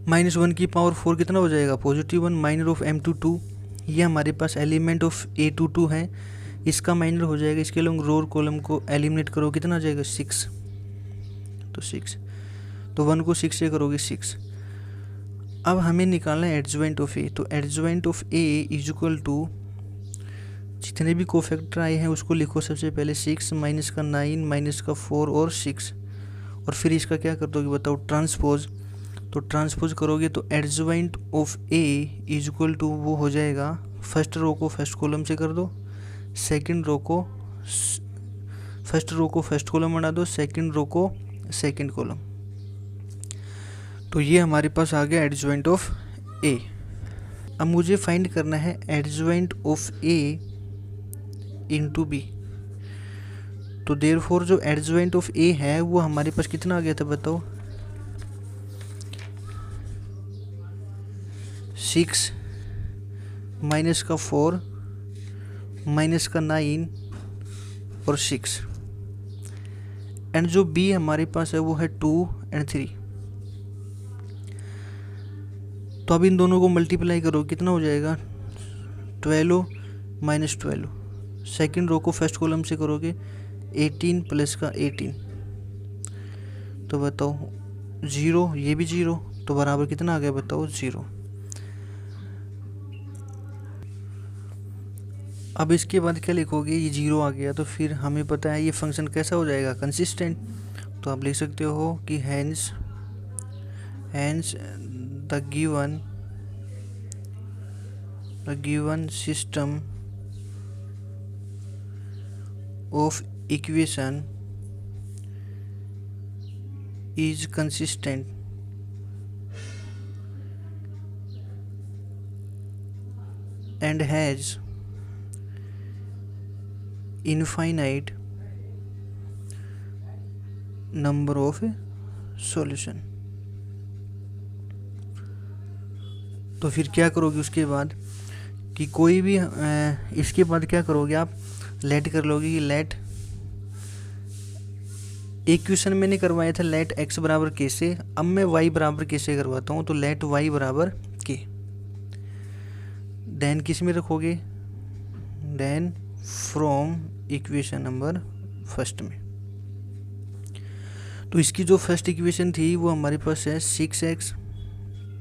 A: -1⁻4 कितना हो जाएगा? +1 माइनर ऑफ M22, ये हमारे पास एलिमेंट ऑफ A22 है, इसका माइनर हो जाएगा। इसके लोग रो और कॉलम को एलिमिनेट करो, कितना आ जाएगा? 6, तो 6, तो 1 को 6 से करोगे 6। अब हमें निकालना है एडजॉइंट ऑफ ए, तो adjoint of A is equal to जितने भी कोफैक्टर आए हैं उसको लिखो सबसे पहले 6 माइनस का 9 माइनस का 4 और 6, और फिर इसका क्या कर दोगे बताओ? ट्रांसपोज, तो ट्रांसपोज करोगे तो adjoint of A is equal to वो हो जाएगा, फर्स्ट रो को फर्स्ट कॉलम से कर दो, सेकंड रो को फर्स्ट रो को फर्स्ट कॉलम बना दो, सेकंड रो को सेकंड कॉलम, तो ये हमारे पास आ गया एडजॉइंट ऑफ ए। अब मुझे फाइंड करना है adjoint of A into B, तो देयरफॉर जो एडजॉइंट ऑफ ए है वो हमारे पास कितना आ गया था बताओ? 6 माइनस का 4 माइनस का 9 और 6, एंड जो बी हमारे पास है वो है 2 और 3। तो अब इन दोनों को मल्टीप्लाई करो, कितना हो जाएगा? 12 माइनस 12, सेकेंड रो को फर्स्ट कॉलम से करोगे 18 प्लस का 18, तो बताओ 0, ये भी 0, तो बराबर कितना आ गया बताओ? 0। अब इसके बाद क्या लिखोगे? ये 0 आ गया, तो फिर हमें पता है ये फंक्शन कैसा हो जाएगा? कंसिस्टेंट, तो आप लिख सकते हो कि hence the given system of equation is consistent and has infinite number of solution। तो फिर क्या करोगे उसके बाद कि कोई भी इसके बाद क्या करोगे आप? लेट कर लोगे कि लेट, इक्वेशन मैंने करवाया था लेट x बराबर k से, अब मैं y बराबर k से करवाता हूँ, तो लेट y बराबर k, देन किस में रखोगे? Then from equation number first में। तो इसकी जो फर्स्ट इक्वेशन थी वो हमारे पास है 6x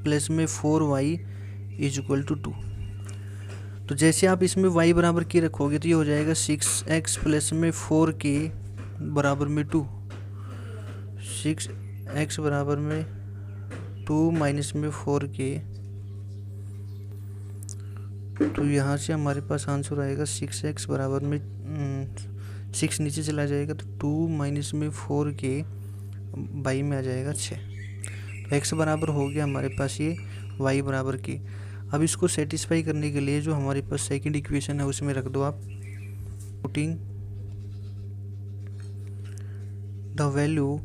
A: प्लस में 4y इज इक्वल टू 2। तो जैसे आप इसमें y बराबर के रखोगे तो ये हो जाएगा 6x प्लस में 4k बराबर में 2, 6x बराबर में 2 माइनस में 4k, तो यहाँ से हमारे पास आंसर आएगा 6x बराबर में 6 नीचे चला जाएगा तो 2 माइनस में 4k बाई में आ जाएगा 6। तो x बराबर हो गया हमारे पास ये y बराबर की। अब इसको सेटिस्फाई करने के लिए जो हमारे पास सेकंड इक्वेशन है उसमें रख दो आप, putting the value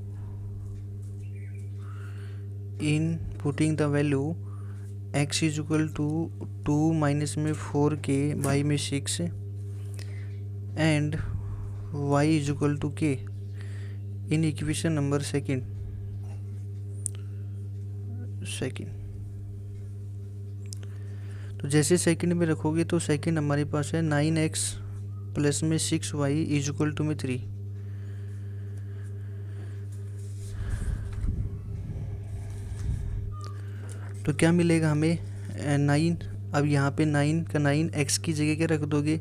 A: x is equal to 2 minus में 4k बाई में 6 and y is equal to k in equation number second. तो जैसे सेकंड में रखोगे तो सेकंड हमारे पास है 9x प्लस में 6y इज इक्वल टू में 3। तो क्या मिलेगा हमें 9, अब यहाँ पे 9 का 9 x की जगह क्या रख दोगे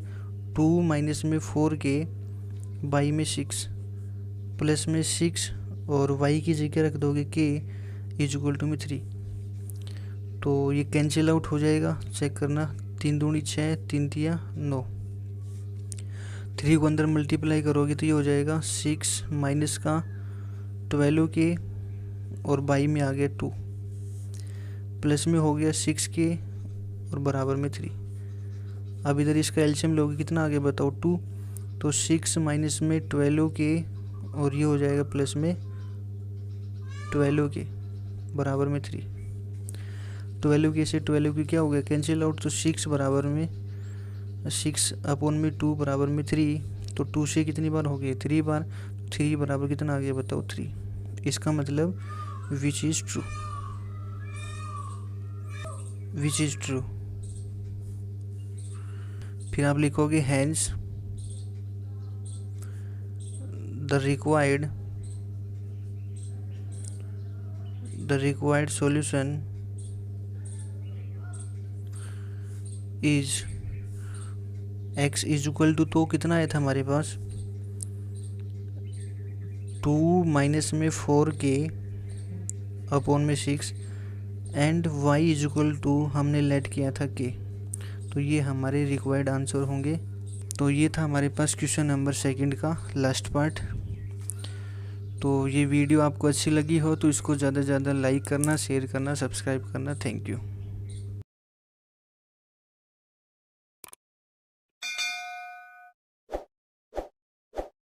A: 2 माइनस में 4k बाई में 6 प्लस में 6 और y की जगह रख दोगे k इजक्वल टू में 3। तो ये कैंसिल आउट हो जाएगा, चेक करना। 3 दूनी 6, 3 तिया 9। 3 को अंदर मल्टीप्लाई करोगे तो ये हो जाएगा 6 माइनस का 12k और बाई में आ गया 2 प्लस में हो गया 6k और बराबर में 3। अब इधर इसका एलसीएम लोगे कितना आ गया बताओ 2। तो 6 माइनस में 12k और ये हो जाएगा प्लस में 12k बराबर में 3। 12k से 12k क्या हो गया कैंसिल आउट, तो 6 बराबर में 6 अपॉन में 2 बराबर में 3। तो 2 से कितनी बार हो गई 3 बार, 3 बराबर कितना आ गया बताओ 3। इसका मतलब which is true, which is true. फिर आप लिखोगे hence the required solution is x is equal to, तो कितना आया था हमारे पास 2 माइनस में 4k अपॉन में 6 and y is equal to हमने लेट किया था k। तो ये हमारे रिक्वायर्ड आंसर होंगे। तो ये था हमारे पास क्वेश्चन नंबर 2 का लास्ट पार्ट। तो ये वीडियो आपको अच्छी लगी हो तो इसको ज़्यादा से ज़्यादा लाइक करना, शेयर करना, सब्सक्राइब करना। Thank you.